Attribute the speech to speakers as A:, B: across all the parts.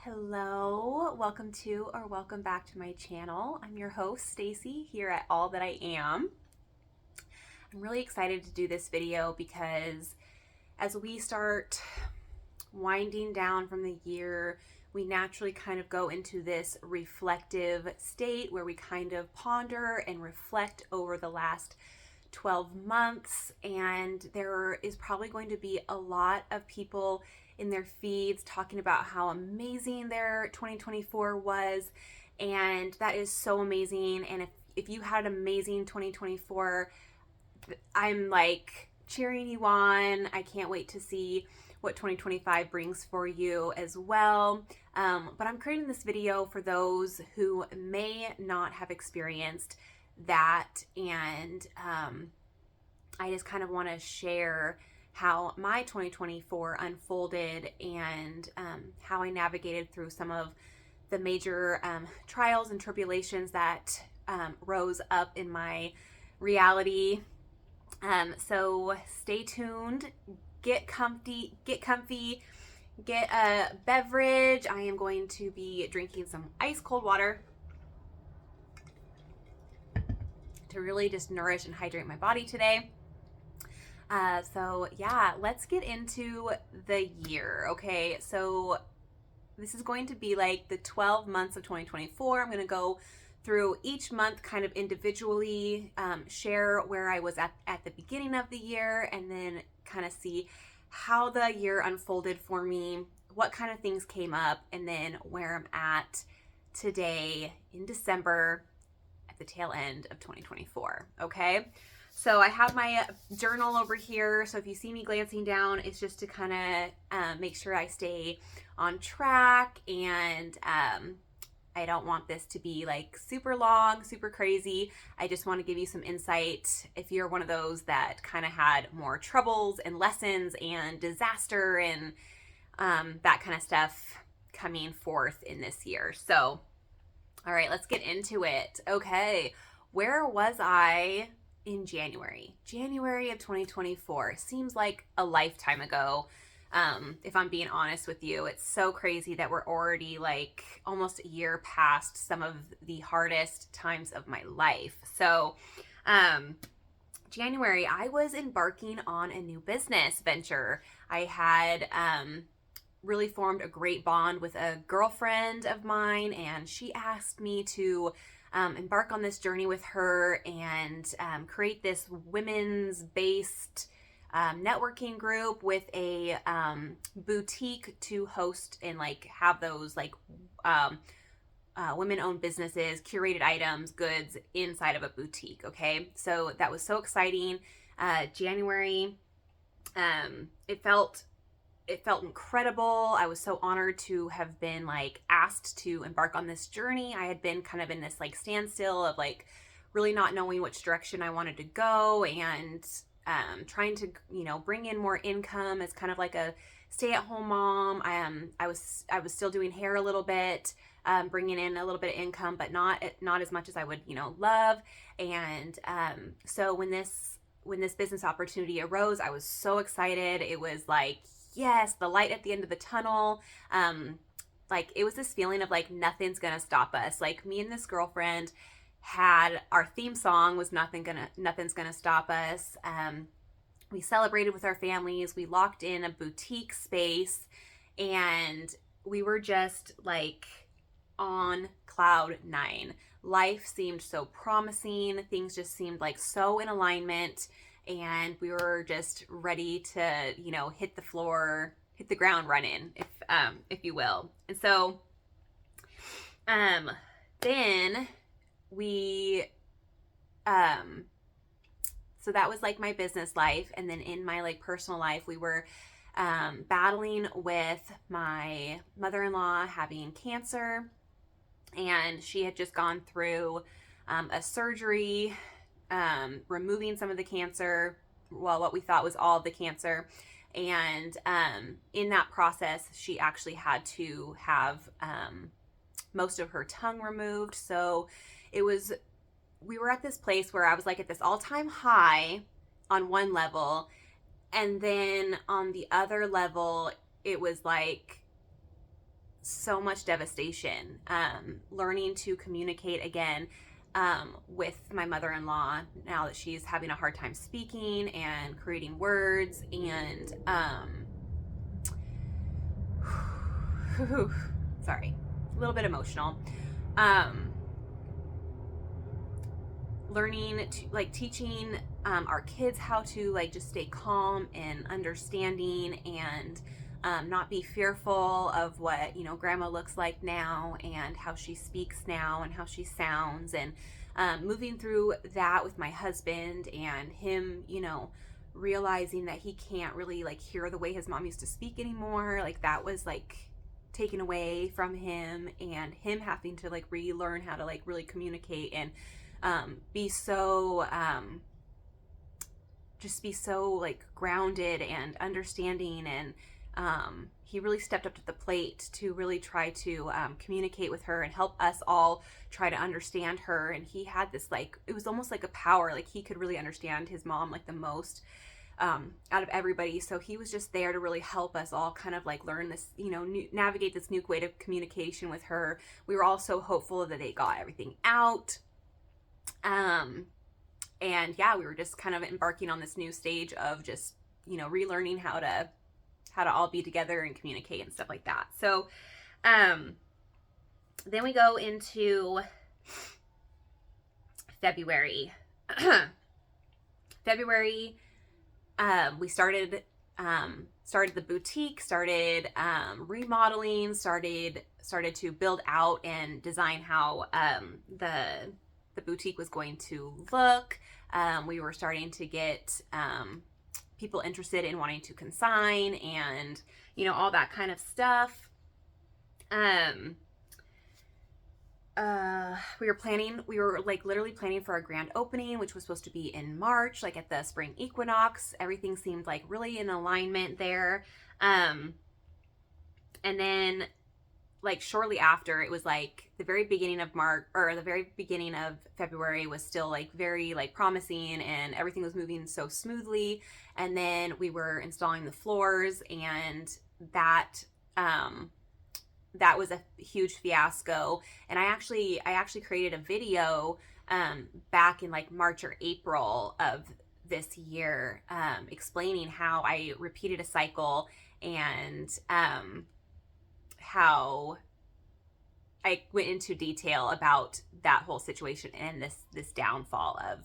A: Hello, welcome back to my channel. I'm your host, Stacy, here at All That I Am. I'm really excited to do this video because as we start winding down from the year, we naturally kind of go into this reflective state where we kind of ponder and reflect over the last 12 months, and there is probably going to be a lot of people in their feeds talking about how amazing their 2024 was, and that is so amazing. And if you had an amazing 2024, I'm like cheering you on. I can't wait to see what 2025 brings for you as well. But I'm creating this video for those who may not have experienced that, and I just kind of want to share how my 2024 unfolded, and how I navigated through some of the major trials and tribulations that rose up in my reality. So stay tuned, get comfy, get a beverage. I am going to be drinking some ice cold water to really just nourish and hydrate my body today. So yeah, let's get into the year. Okay, so this is going to be like the 12 months of 2024. I'm going to go through each month kind of individually, share where I was at the beginning of the year, and then kind of see how the year unfolded for me, what kind of things came up, and then where I'm at today in December at the tail end of 2024. Okay. So I have my journal over here. So if you see me glancing down, it's just to kind of make sure I stay on track, and I don't want this to be like super long, super crazy. I just want to give you some insight if you're one of those that kind of had more troubles and lessons and disaster and that kind of stuff coming forth in this year. So, all right, let's get into it. Okay, where was I in January of 2024? Seems like a lifetime ago. If I'm being honest with you, it's so crazy that we're already like almost a year past some of the hardest times of my life. So, January, I was embarking on a new business venture. I had, really formed a great bond with a girlfriend of mine, and she asked me to embark on this journey with her and create this women's based networking group with a boutique to host and like have those like women-owned businesses, curated items, goods inside of a boutique. Okay, so that was so exciting. January, it felt incredible. I was so honored to have been like asked to embark on this journey. I had been kind of in this like standstill of like really not knowing which direction I wanted to go, and trying to, bring in more income as kind of like a stay-at-home mom. I was still doing hair a little bit, bringing in a little bit of income, but not as much as I would, love. And so when this business opportunity arose, I was so excited. It was like, yes, the light at the end of the tunnel. Like it was this feeling of like nothing's gonna stop us. Like me and this girlfriend had our theme song was nothing's gonna stop us. We celebrated with our families. We locked in a boutique space, and we were just like on cloud nine. Life seemed so promising. Things just seemed like so in alignment, and we were just ready to, hit the ground running, if you will. And so, then we, so that was like my business life. And then in my like personal life, we were battling with my mother-in-law having cancer, and she had just gone through a surgery, removing some of the cancer, well, what we thought was all of the cancer. And in that process, she actually had to have most of her tongue removed. So we were at this place where I was like at this all-time high on one level, and then on the other level, it was like so much devastation, learning to communicate again with my mother-in-law now that she's having a hard time speaking and creating words, and sorry, a little bit emotional. Learning to like teaching our kids how to like just stay calm and understanding, and not be fearful of what, you know, grandma looks like now and how she speaks now and how she sounds, and moving through that with my husband and him, you know, realizing that he can't really like hear the way his mom used to speak anymore. Like that was like taken away from him, and him having to like relearn how to like really communicate and be so just be so like grounded and understanding, and he really stepped up to the plate to really try to communicate with her and help us all try to understand her. And he had this like, it was almost like a power, like he could really understand his mom like the most out of everybody. So he was just there to really help us all kind of like learn this, you know, navigate this new way of communication with her. We were all so hopeful that they got everything out. And yeah, we were just kind of embarking on this new stage of just, you know, relearning how to all be together and communicate and stuff like that. So, then we go into February. February, we started the boutique, started remodeling, started to build out and design how the boutique was going to look. We were starting to get people interested in wanting to consign and, you know, all that kind of stuff. We were like literally planning for our grand opening, which was supposed to be in March, like at the spring equinox. Everything seemed like really in alignment there. And then like shortly after, it was like the very beginning of March, or the very beginning of February was still like very like promising, and everything was moving so smoothly. And then we were installing the floors, and that was a huge fiasco. And I actually created a video back in like March or April of this year, explaining how I repeated a cycle, and how I went into detail about that whole situation and this downfall of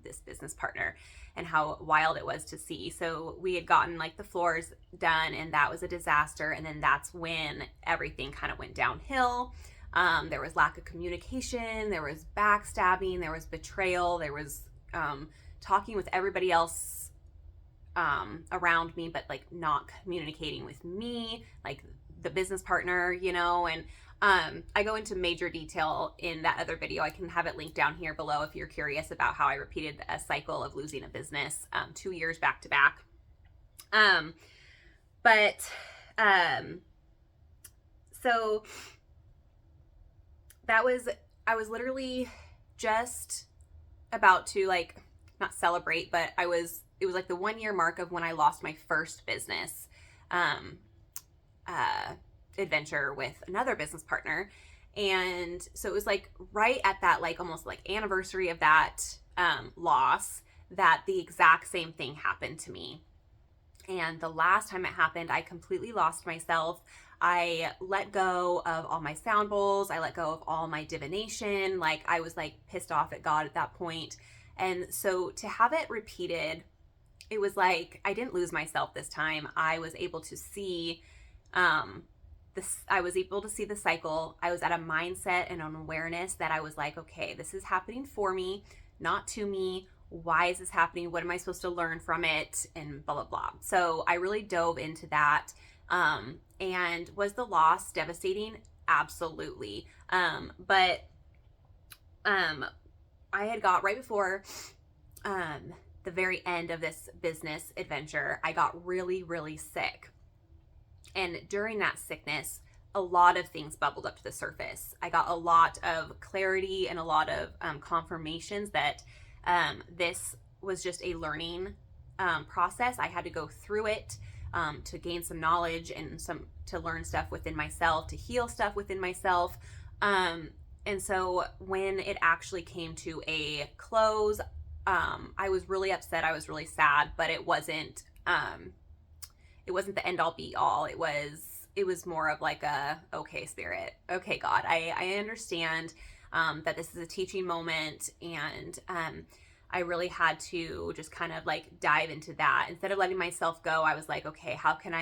A: this business partner, and how wild it was to see. So we had gotten like the floors done, and that was a disaster. And then that's when everything kind of went downhill. There was lack of communication, there was backstabbing, there was betrayal, there was talking with everybody else around me, but like not communicating with me, like the business partner, you know. And I go into major detail in that other video. I can have it linked down here below if you're curious about how I repeated a cycle of losing a business 2 years back to back. So that was, I was literally just about to like, not celebrate, but it was like the 1 year mark of when I lost my first business adventure with another business partner. And so it was like right at that like almost like anniversary of that loss that the exact same thing happened to me. And the last time it happened, I completely lost myself. I let go of all my sound bowls. I let go of all my divination. Like I was like pissed off at God at that point. And so to have it repeated, it was like I didn't lose myself this time. I was able to see I was able to see the cycle. I was at a mindset and an awareness that I was like, okay, this is happening for me, not to me. Why is this happening? What am I supposed to learn from it? And blah, blah, blah. So I really dove into that. And was the loss devastating? Absolutely. But I had got right before the very end of this business adventure, I got really, really sick. And during that sickness, a lot of things bubbled up to the surface. I got a lot of clarity and a lot of confirmations that this was just a learning process. I had to go through it. to gain some knowledge and to learn stuff within myself, to heal stuff within myself. And so when it actually came to a close, I was really upset. I was really sad, but it wasn't the end all be all. It was more of like a, okay, Spirit, okay, God, I understand that this is a teaching moment, and I really had to just kind of like dive into that. Instead of letting myself go, I was like, okay, how can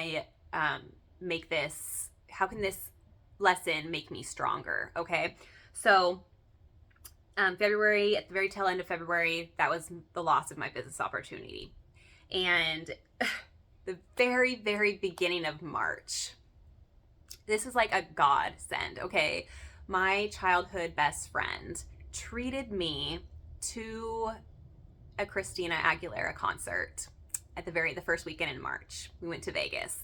A: this lesson make me stronger? Okay. So February, at the very tail end of February, that was the loss of my business opportunity. And the very, very beginning of March, this is like a godsend, okay? My childhood best friend treated me to a Christina Aguilera concert at the first weekend in March. We went to Vegas.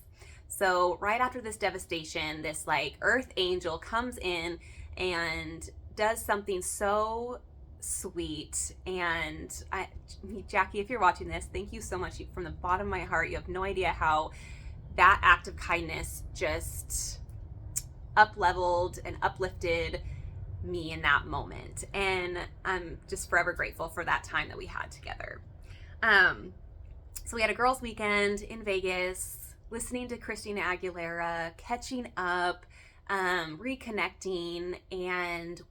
A: So right after this devastation, this like earth angel comes in and does something so sweet. And Jackie, if you're watching this, thank you so much from the bottom of my heart. You have no idea how that act of kindness just up-leveled and uplifted me in that moment. And I'm just forever grateful for that time that we had together. So we had a girls' weekend in Vegas, listening to Christina Aguilera, catching up, reconnecting, and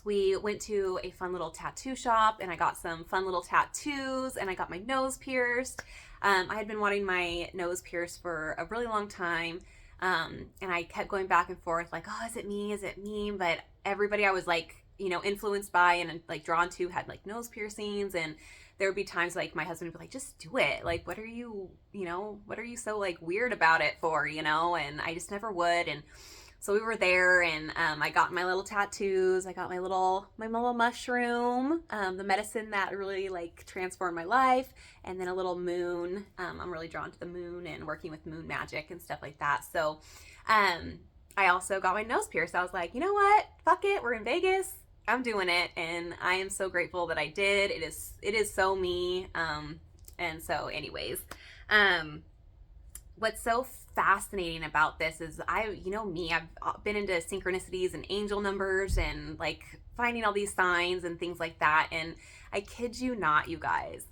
A: we went to a fun little tattoo shop, and I got some fun little tattoos, and I got my nose pierced. I had been wanting my nose pierced for a really long time, and I kept going back and forth like, oh, is it me? Is it me? But everybody I was like, influenced by and like drawn to had like nose piercings, and there would be times like my husband would be like, just do it. Like, what are you so like weird about it for, and I just never would. And so we were there, and I got my little tattoos. I got my little mushroom, the medicine that really like transformed my life, and then a little moon. I'm really drawn to the moon and working with moon magic and stuff like that. So I also got my nose pierced. I was like, you know what? Fuck it. We're in Vegas. I'm doing it, and I am so grateful that I did. It is so me. And so anyways, what's so fascinating about this is I've been into synchronicities and angel numbers and like finding all these signs and things like that. And I kid you not, you guys,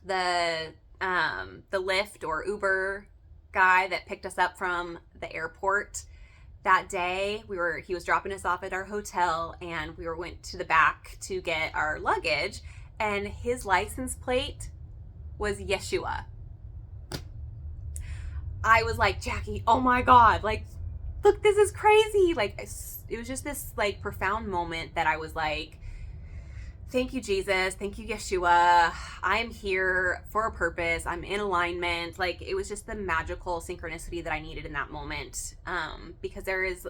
A: the Lyft or Uber guy that picked us up from the airport that day, he was dropping us off at our hotel, and we went to the back to get our luggage, and his license plate was Yeshua. I was like, Jackie, oh my God, like, look, this is crazy. Like, it was just this like profound moment that I was like, thank you, Jesus. Thank you, Yeshua. I'm here for a purpose. I'm in alignment. Like, it was just the magical synchronicity that I needed in that moment. Because there is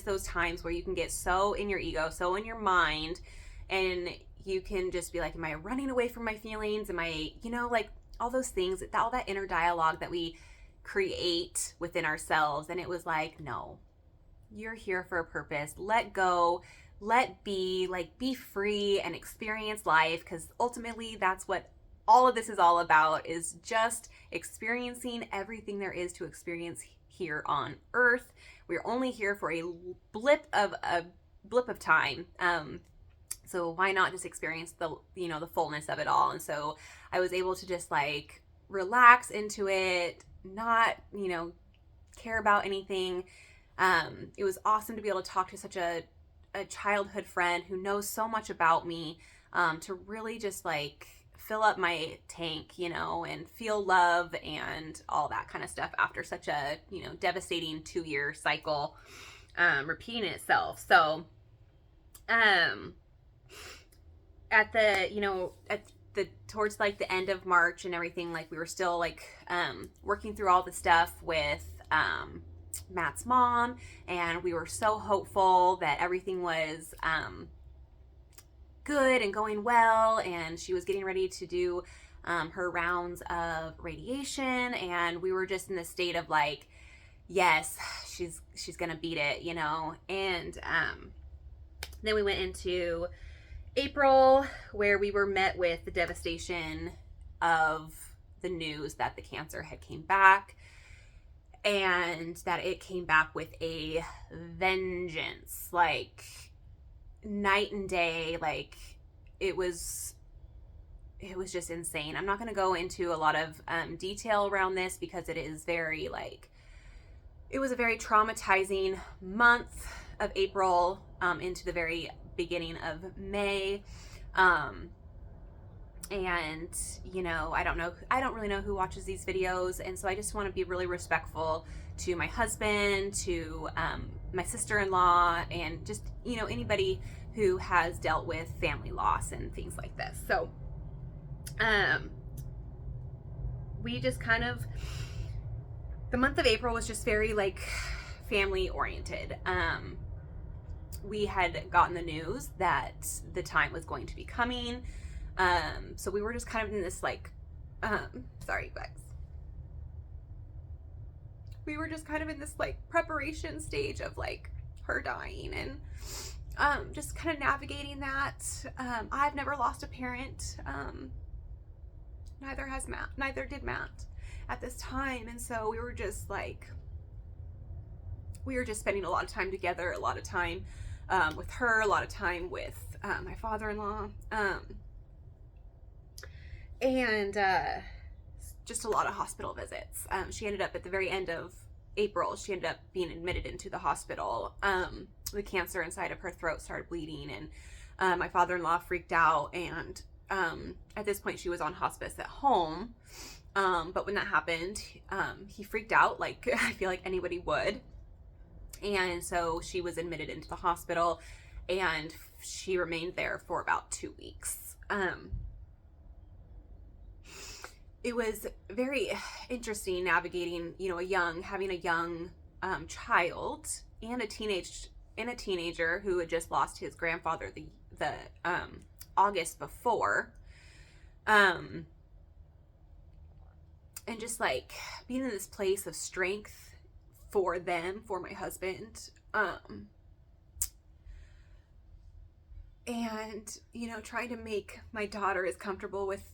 A: those times where you can get so in your ego, so in your mind, and you can just be like, am I running away from my feelings? Am I, like all those things, all that inner dialogue that we create within ourselves. And it was like, no, you're here for a purpose. Let go. Let be, like, be free and experience life, because ultimately that's what all of this is all about, is just experiencing everything there is to experience here on earth. We're only here for a blip of time. So why not just experience the fullness of it all? And so I was able to just like relax into it, not, care about anything. It was awesome to be able to talk to such a childhood friend who knows so much about me, to really just like fill up my tank, and feel love and all that kind of stuff after such a, devastating 2-year cycle, repeating itself. So, towards like the end of March and everything, like we were still like, working through all the stuff with, Matt's mom, and we were so hopeful that everything was good and going well, and she was getting ready to do her rounds of radiation, and we were just in the state of like, yes, she's gonna beat it, and then we went into April, where we were met with the devastation of the news that the cancer had came back, and that it came back with a vengeance, like night and day. Like it was just insane. I'm not going to go into a lot of detail around this because it is very it was a very traumatizing month of April into the very beginning of May. And I don't really know who watches these videos, and so I just want to be really respectful to my husband, to my sister-in-law, and just anybody who has dealt with family loss and things like this. So we just kind of, the month of April was just very family oriented. We had gotten the news that the time was going to be coming. So we were just kind of in this sorry guys. We were just kind of in this preparation stage of her dying, and just kind of navigating that. I've never lost a parent. Neither did Matt at this time. And so we were just spending a lot of time together, a lot of time with her, a lot of time with my father-in-law, and just a lot of hospital visits. She ended up at the very end of April, she ended up being admitted into the hospital. The cancer inside of her throat started bleeding, and my father-in-law freaked out, and at this point she was on hospice at home. But when that happened, he freaked out like I feel like anybody would. And so she was admitted into the hospital, and she remained there for about 2 weeks. It was very interesting navigating, having a young child and a teenager who had just lost his grandfather the August before. And just being in this place of strength for them, for my husband, and trying to make my daughter as comfortable with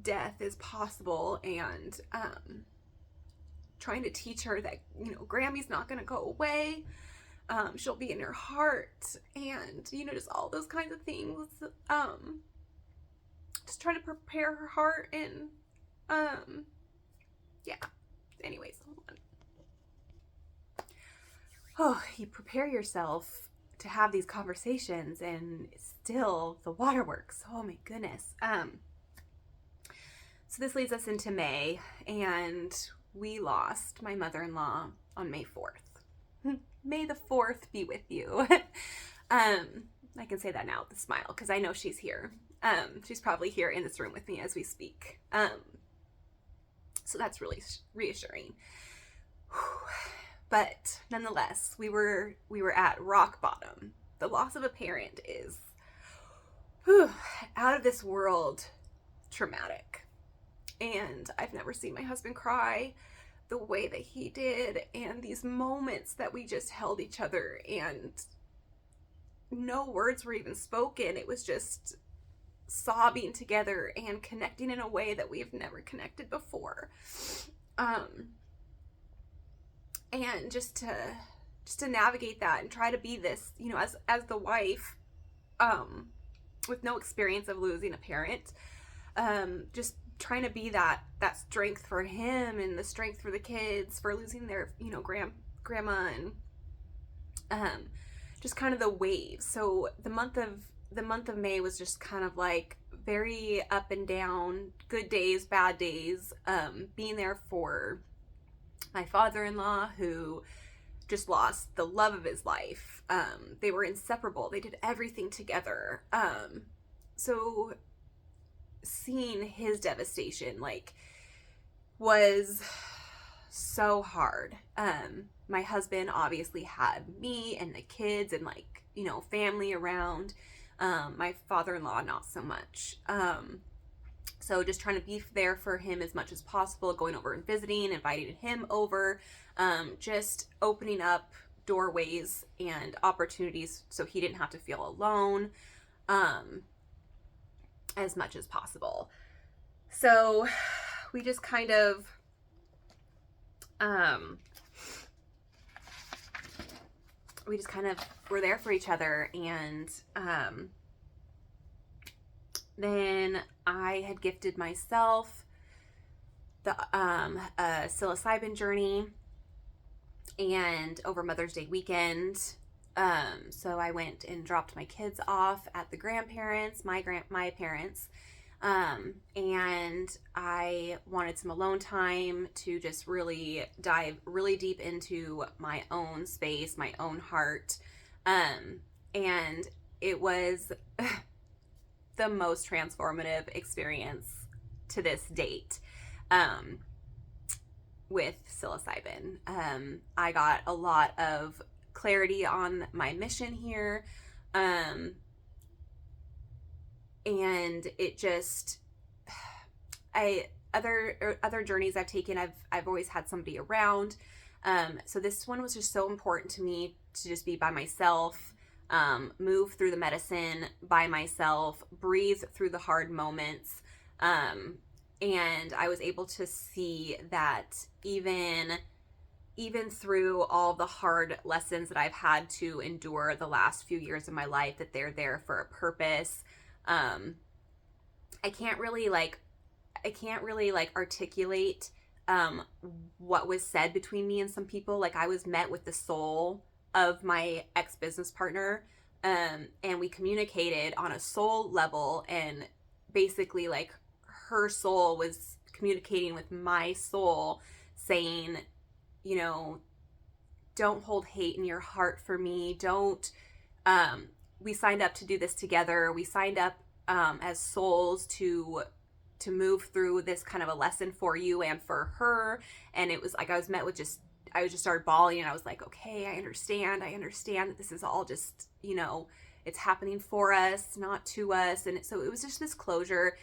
A: death as possible, and trying to teach her that Grammy's not gonna go away. She'll be in your heart, and just all those kinds of things. Just trying to prepare her heart, and yeah. Anyways, hold on. Oh, you prepare yourself to have these conversations, and still the waterworks. Oh my goodness. So this leads us into May, and we lost my mother-in-law on May 4th. May the 4th be with you. I can say that now with a smile because I know she's here. She's probably here in this room with me as we speak. So that's really reassuring. But nonetheless, we were at rock bottom. The loss of a parent is out of this world traumatic. And I've never seen my husband cry the way that he did, and these moments that we just held each other and no words were even spoken. It was just sobbing together and connecting in a way that we've never connected before. And just to navigate that and try to be this, as the wife, with no experience of losing a parent, just trying to be that strength for him and the strength for the kids for losing their, grandma, and just kind of the waves. So the month of May was just kind of very up and down, good days, bad days, being there for my father-in-law, who just lost the love of his life. They were inseparable. They did everything together. So seeing his devastation was so hard. My husband obviously had me and the kids and family around. My father-in-law not so much. So just trying to be there for him as much as possible, going over and visiting, inviting him over, just opening up doorways and opportunities so he didn't have to feel alone, as much as possible. So we just kind of, were there for each other. And then I had gifted myself the psilocybin journey, and over Mother's Day weekend, so I went and dropped my kids off at the grandparents, my parents, and I wanted some alone time to just really dive really deep into my own space, my own heart, and it was the most transformative experience to this date. With psilocybin, I got a lot of clarity on my mission here, and it just, other journeys I've taken, I've always had somebody around, so this one was just so important to me, to just be by myself, move through the medicine by myself, breathe through the hard moments, and I was able to see that even through all the hard lessons that I've had to endure the last few years of my life, that they're there for a purpose. I can't really articulate what was said between me and some people. Like, I was met with the soul of my ex-business partner, and we communicated on a soul level, and basically, like, her soul was communicating with my soul, saying, you know, don't hold hate in your heart for me. Don't, we signed up to do this together. We signed up as souls to move through this kind of a lesson for you and for her. And it was like, I was met with I just started bawling, and I was like, okay, I understand that this is all just, you know, it's happening for us, not to us. And so it was just this closure,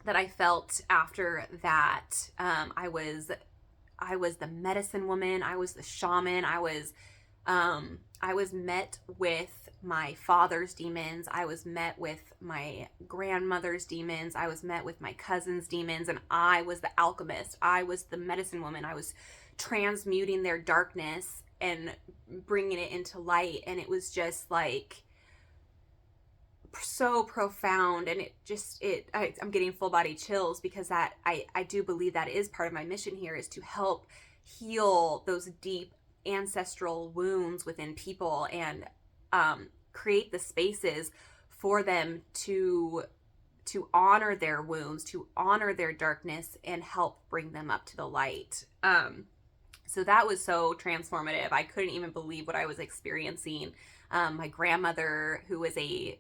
A: that I felt after that. I was the medicine woman. I was the shaman. I was met with my father's demons. I was met with my grandmother's demons. I was met with my cousin's demons, and I was the alchemist. I was the medicine woman. I was transmuting their darkness and bringing it into light. And it was just like so profound, and I'm getting full body chills, because that I do believe that is part of my mission here, is to help heal those deep ancestral wounds within people, and create the spaces for them to honor their wounds, to honor their darkness, and help bring them up to the light. So that was so transformative. I couldn't even believe what I was experiencing. My grandmother, who was a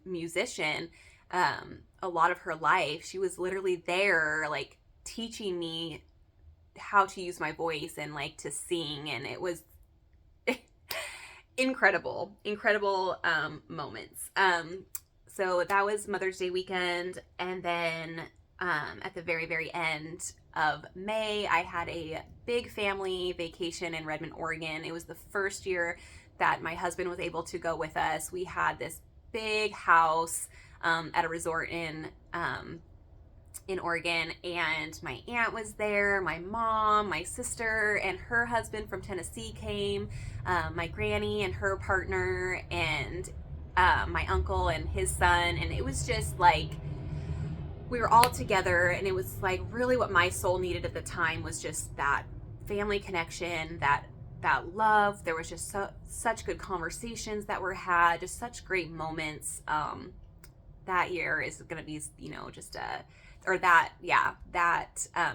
A: musician, a lot of her life, she was literally there, like, teaching me how to use my voice and, like, to sing. And it was incredible moments. So that was Mother's Day weekend. And then at the very, very end of May, I had a big family vacation in Redmond, Oregon. It was the first year that my husband was able to go with us. We had this big house at a resort in Oregon, and my aunt was there, my mom, my sister, and her husband from Tennessee came, my granny and her partner, and my uncle and his son. And it was just like, we were all together, and it was like really what my soul needed at the time was just that family connection, that love. There was just such good conversations that were had, just such great moments. That year is going to be, you know, just that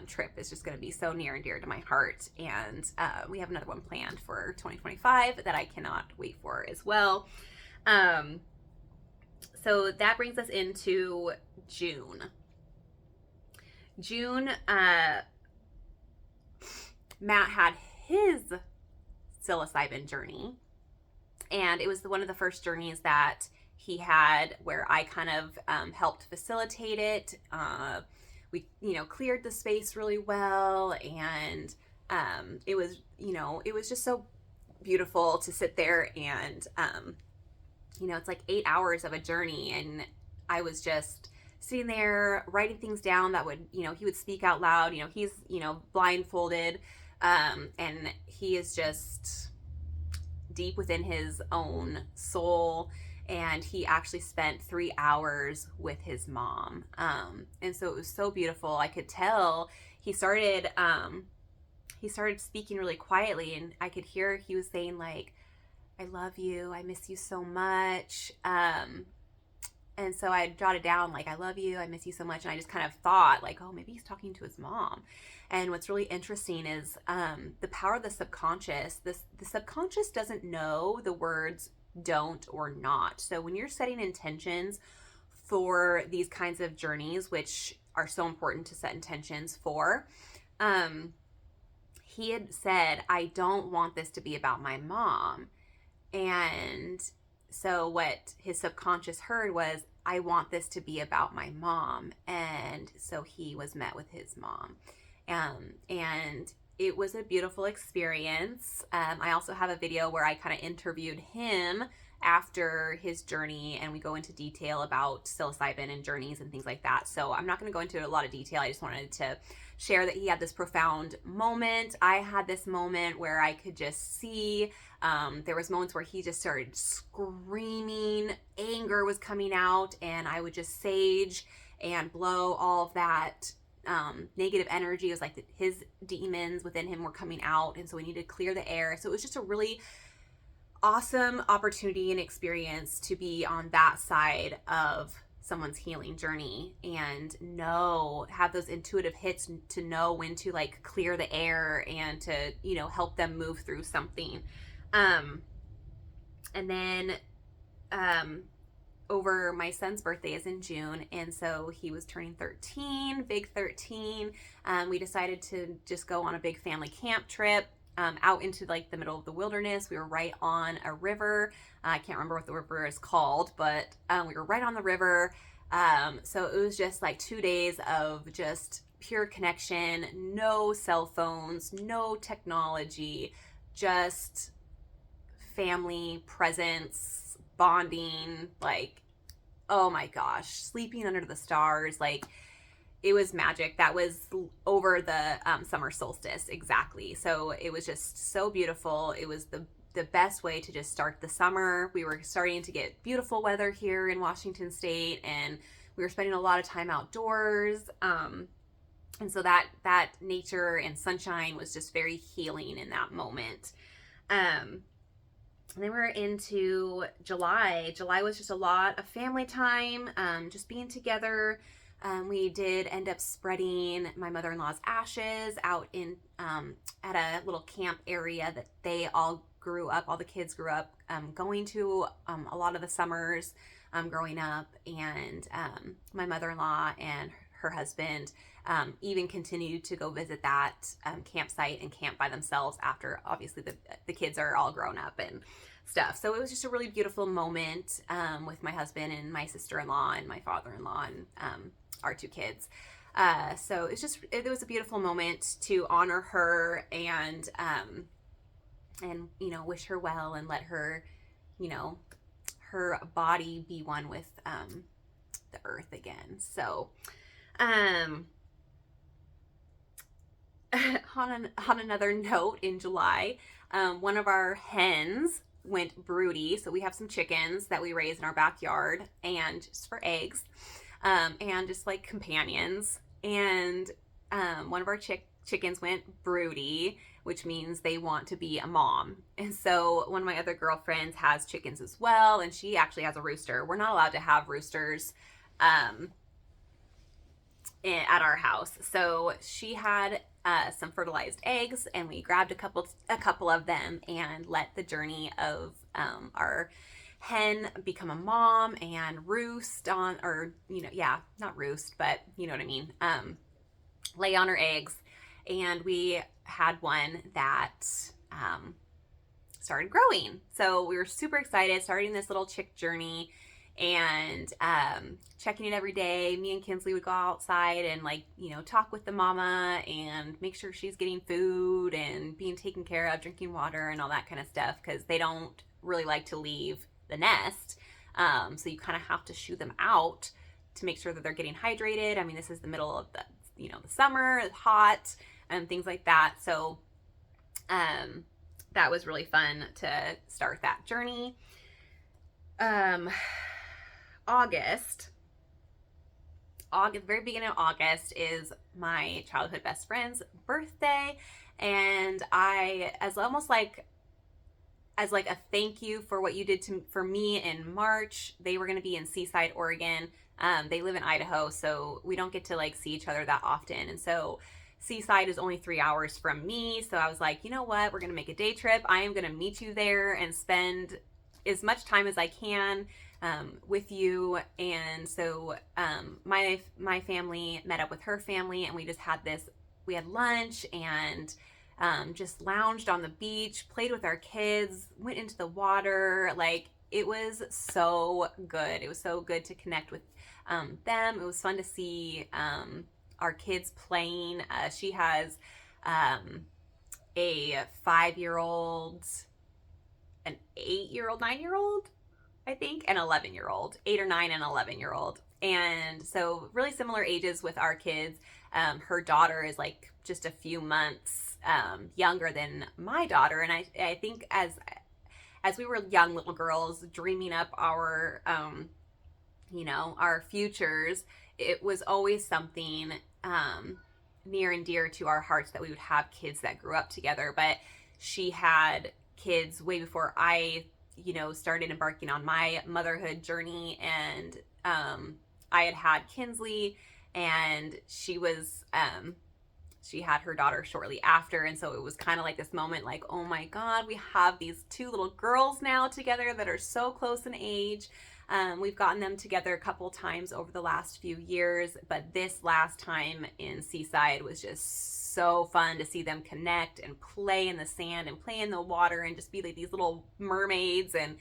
A: trip is just going to be so near and dear to my heart. And we have another one planned for 2025 that I cannot wait for as well. So that brings us into June. Matt had his psilocybin journey, and it was one of the first journeys that he had where I kind of helped facilitate it. We, cleared the space really well, and it was just so beautiful to sit there and it's like 8 hours of a journey, and I was just sitting there writing things down that would, he would speak out loud. He's, blindfolded, and he is just deep within his own soul. And he actually spent 3 hours with his mom. And so it was so beautiful. I could tell he started speaking really quietly, and I could hear he was saying like, I love you, I miss you so much. And so I jotted down like, I love you, I miss you so much. And I just kind of thought like, oh, maybe he's talking to his mom. And what's really interesting is the power of the subconscious. The subconscious doesn't know the words don't or not. So when you're setting intentions for these kinds of journeys, which are so important to set intentions for, he had said, I don't want this to be about my mom. And so what his subconscious heard was, I want this to be about my mom. And so he was met with his mom. And it was a beautiful experience. I also have a video where I kind of interviewed him after his journey, and we go into detail about psilocybin and journeys and things like that. So I'm not going to go into a lot of detail. I just wanted to share that he had this profound moment. I had this moment where I could just see, there was moments where he just started screaming, anger was coming out, and I would just sage and blow all of that negative energy. It was like his demons within him were coming out, and so we needed to clear the air. So it was just a really awesome opportunity and experience to be on that side of someone's healing journey and have those intuitive hits to know when to like clear the air and to, help them move through something. And then over my son's birthday is in June, and so he was turning 13, big 13. We decided to just go on a big family camp trip out into like the middle of the wilderness. We were right on a river. I can't remember what the river is called, but we were right on the river. So it was just like 2 days of just pure connection, no cell phones, no technology, just family presence, bonding, like, oh my gosh, sleeping under the stars, like, it was magic. That was over the summer solstice, exactly. So it was just so beautiful. It was the best way to just start the summer. We were starting to get beautiful weather here in Washington State, and we were spending a lot of time outdoors. And so that nature and sunshine was just very healing in that moment. And then we're into July. July was just a lot of family time, just being together. We did end up spreading my mother-in-law's ashes out in at a little camp area that they all grew up, all the kids grew up going to a lot of the summers growing up. And my mother-in-law and her husband even continued to go visit that campsite and camp by themselves after obviously the kids are all grown up and stuff. So it was just a really beautiful moment with my husband and my sister-in-law and my father-in-law and our two kids. So it was a beautiful moment to honor her and wish her well and let her, her body be one with the earth again. So on another note, in July, one of our hens went broody. So we have some chickens that we raise in our backyard, and just for eggs, and just like companions. And one of our chickens went broody, which means they want to be a mom. And so one of my other girlfriends has chickens as well, and she actually has a rooster. We're not allowed to have roosters at our house. So she had some fertilized eggs, and we grabbed a couple of them and let the journey of our hen become a mom and roost on, or not roost, but you know what I mean, lay on her eggs. And we had one that started growing. So we were super excited, starting this little chick journey and checking it every day. Me and Kinsley would go outside and talk with the mama and make sure she's getting food and being taken care of, drinking water and all that kind of stuff, because they don't really like to leave the nest. So you kind of have to shoo them out to make sure that they're getting hydrated. I mean, this is the middle of the, the summer, it's hot, and things like that. So that was really fun to start that journey. August, very beginning of August is my childhood best friend's birthday, and as a thank you for what you did for me in March, they were going to be in Seaside, Oregon. They live in Idaho, so we don't get to like see each other that often, and so Seaside is only 3 hours from me. So I was like, you know what, we're going to make a day trip. I am going to meet you there and spend as much time as I can with you. And so my family met up with her family, and we just had we had lunch and just lounged on the beach, played with our kids, went into the water. Like, it was so good. It was so good to connect with them. It was fun to see our kids playing. She has a 5-year-old, an 8-year-old, 9-year-old, I think, an 11-year-old, 8 or 9 and 11-year-old. And so really similar ages with our kids. Her daughter is like just a few months younger than my daughter. And I think as we were young little girls dreaming up our, our futures, it was always something near and dear to our hearts that we would have kids that grew up together. But she had kids way before I, started embarking on my motherhood journey. And I had Kinsley, and she had her daughter shortly after. And so it was kind of like this moment like, oh my God, we have these 2 little girls now together that are so close in age. We've gotten them together a couple times over the last few years, but this last time in Seaside was just so fun to see them connect and play in the sand and play in the water and just be like these little mermaids. And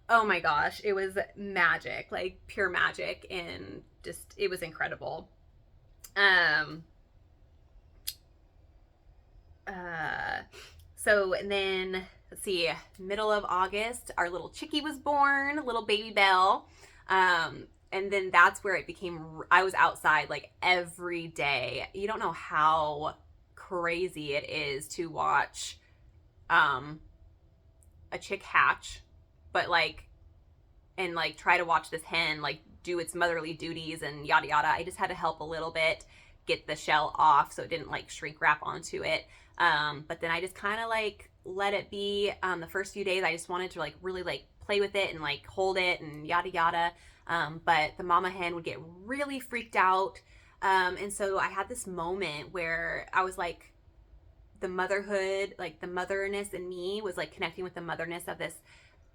A: oh my gosh, it was magic, like pure magic, and just, it was incredible. So, and then let's see, middle of August, our little chickie was born, little baby Belle. And then that's where it became, I was outside like every day. You don't know how crazy it is to watch a chick hatch, but like, and like try to watch this hen like do its motherly duties and yada yada. I just had to help a little bit get the shell off so it didn't like shrink wrap onto it. But then I just kind of like let it be. The first few days I just wanted to like really like play with it and like hold it and yada yada. But the mama hen would get really freaked out. And so I had this moment where I was like, the motherhood, like the motherness in me was like connecting with the motherness of this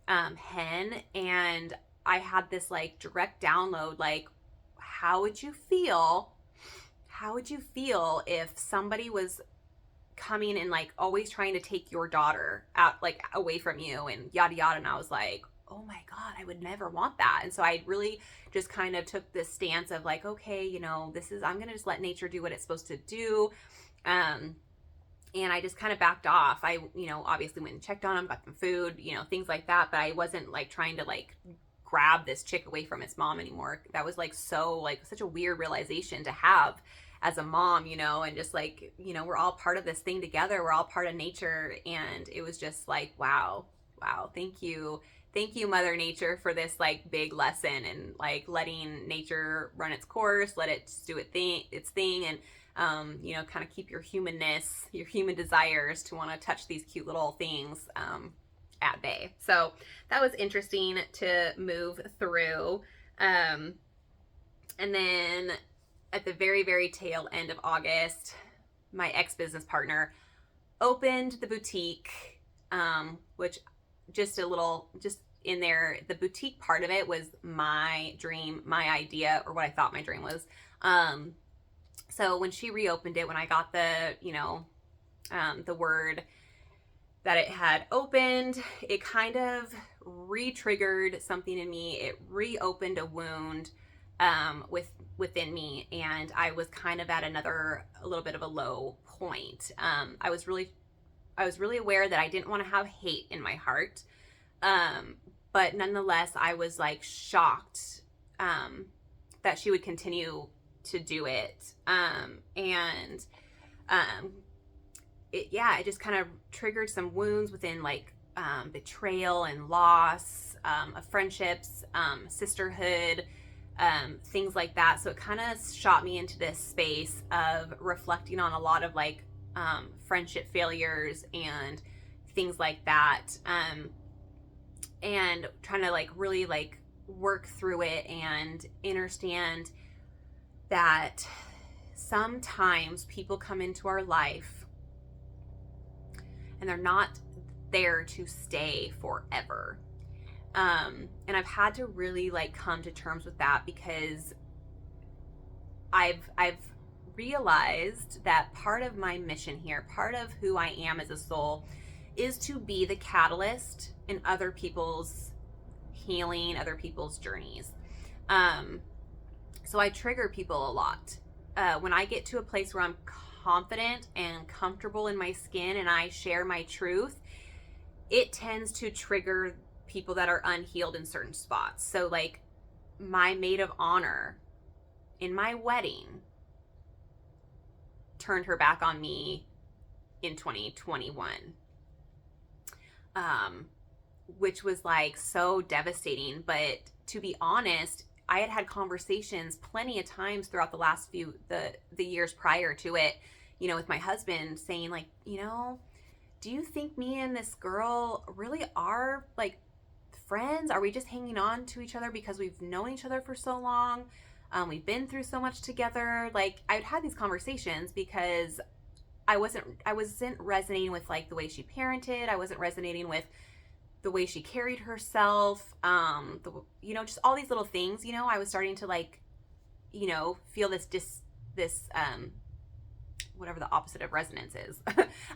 A: hen. And I had this like direct download, like, how would you feel if somebody was coming and like always trying to take your daughter out, like away from you and yada yada? And I was like, oh my God, I would never want that. And so I really just kind of took this stance of like, okay, I'm going to just let nature do what it's supposed to do. And I just kind of backed off. I, obviously went and checked on them, got them food, things like that. But I wasn't like trying to like grab this chick away from its mom anymore. That was like such a weird realization to have as a mom, and just like, we're all part of this thing together. We're all part of nature. And it was just like, wow, thank you, Mother Nature, for this like big lesson and like letting nature run its course, let it do its thing, and kind of keep your humanness, your human desires to want to touch these cute little things at bay. So that was interesting to move through. And then at the very, very tail end of August, my ex-business partner opened the boutique, which just in there, the boutique part of it was my dream, my idea, or what I thought my dream was. So when she reopened it, when I got the word that it had opened, it kind of re-triggered something in me. It reopened a wound within me, and I was kind of at a little bit of a low point. I was really aware that I didn't want to have hate in my heart, but nonetheless, I was like shocked that she would continue to do it. It just kind of triggered some wounds within like betrayal and loss of friendships, sisterhood, things like that. So it kind of shot me into this space of reflecting on a lot of like friendship failures and things like that, and trying to like really like work through it and understand that sometimes people come into our life and they're not there to stay forever. And I've had to really like come to terms with that, because I've realized that part of my mission here, part of who I am as a soul, is to be the catalyst in other people's healing, other people's journeys. So I trigger people a lot. When I get to a place where I'm confident and comfortable in my skin and I share my truth, it tends to trigger people that are unhealed in certain spots. So like my maid of honor in my wedding turned her back on me in 2021, which was like so devastating. But to be honest, I had conversations plenty of times throughout the last few the years prior to it, you know, with my husband, saying like, you know, do you think me and this girl really are like friends? Are we just hanging on to each other because we've known each other for so long? We've been through so much together. Like I'd had these conversations because I wasn't resonating with like the way she parented. I wasn't resonating with the way she carried herself. You know, just all these little things, you know, I was starting to like, you know, feel this whatever the opposite of resonance is.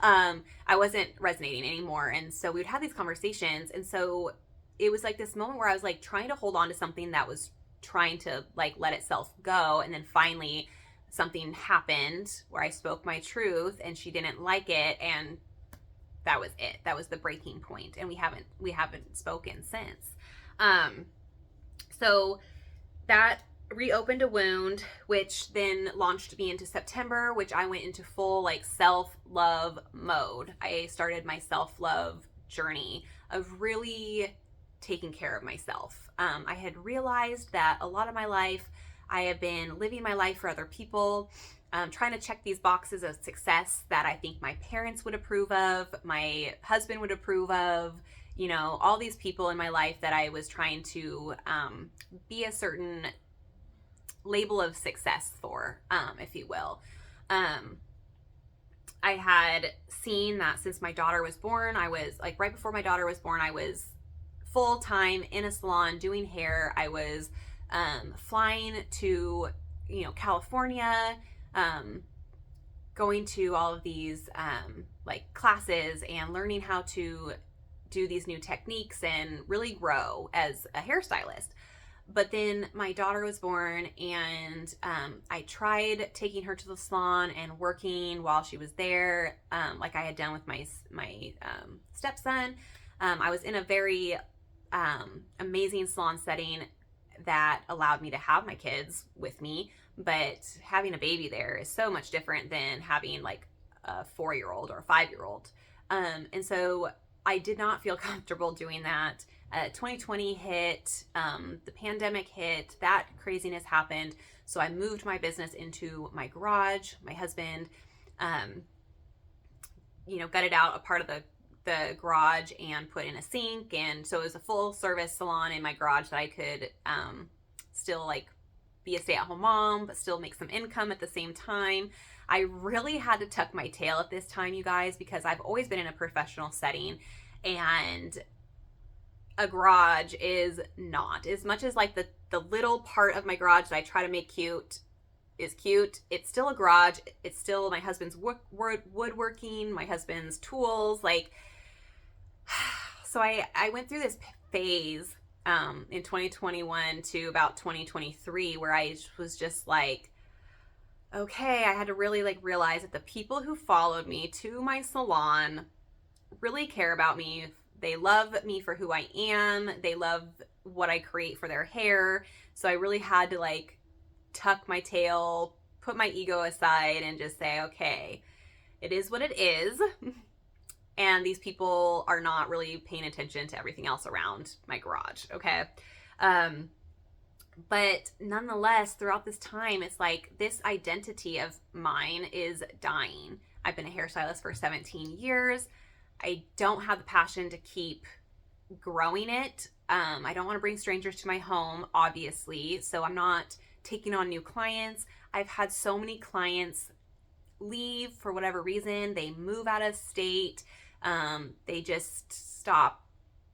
A: I wasn't resonating anymore. And so we would have these conversations. And so it was like this moment where I was like trying to hold on to something that was trying to like let itself go. And then finally something happened where I spoke my truth and she didn't like it. And that was it. That was the breaking point. And we haven't spoken since. So that reopened a wound, which then launched me into September, which I went into full like self-love mode. I started my self-love journey of really taking care of myself. I had realized that a lot of my life, I have been living my life for other people, trying to check these boxes of success that I think my parents would approve of, my husband would approve of, you know, all these people in my life that I was trying to be a certain label of success for, if you will. I had seen that since my daughter was born, I was like right before my daughter was born, I was full time in a salon doing hair. I was flying to, you know, California, going to all of these like classes and learning how to do these new techniques and really grow as a hairstylist. But then my daughter was born, and I tried taking her to the salon and working while she was there, like I had done with my stepson. I was in a very amazing salon setting that allowed me to have my kids with me, but having a baby there is so much different than having like a 4-year-old or a 5-year-old. And so I did not feel comfortable doing that. 2020 hit, the pandemic hit, that craziness happened. So I moved my business into my garage. My husband, you know, gutted out a part of the garage and put in a sink. And so it was a full service salon in my garage that I could still like be a stay-at-home mom, but still make some income at the same time. I really had to tuck my tail at this time, you guys, because I've always been in a professional setting, and a garage is not, as much as like the little part of my garage that I try to make cute is cute, it's still a garage. It's still my husband's woodworking, my husband's tools, like. So I went through this phase in 2021 to about 2023 where I was just like, okay, I had to really like realize that the people who followed me to my salon really care about me. They love me for who I am. They love what I create for their hair. So I really had to like tuck my tail, put my ego aside, and just say, okay, it is what it is. And these people are not really paying attention to everything else around my garage, okay? But nonetheless, throughout this time, it's like this identity of mine is dying. I've been a hairstylist for 17 years. I don't have the passion to keep growing it. I don't want to bring strangers to my home, obviously, so I'm not taking on new clients. I've had so many clients leave for whatever reason. They move out of state. They just stop.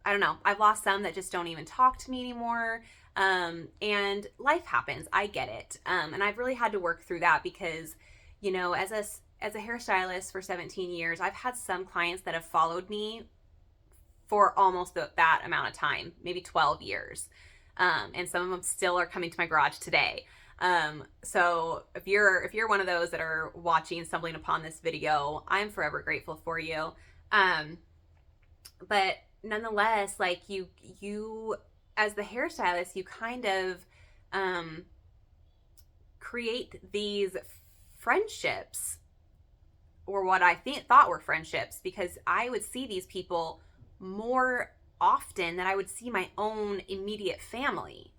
A: I don't know. I've lost some that just don't even talk to me anymore. And life happens. I get it. And I've really had to work through that because, you know, as a hairstylist for 17 years, I've had some clients that have followed me for almost that amount of time, maybe 12 years. And some of them still are coming to my garage today. So if you're one of those that are watching, stumbling upon this video, I'm forever grateful for you. But nonetheless, like you as the hairstylist, you kind of create these friendships, or what I thought were friendships, because I would see these people more often than I would see my own immediate family,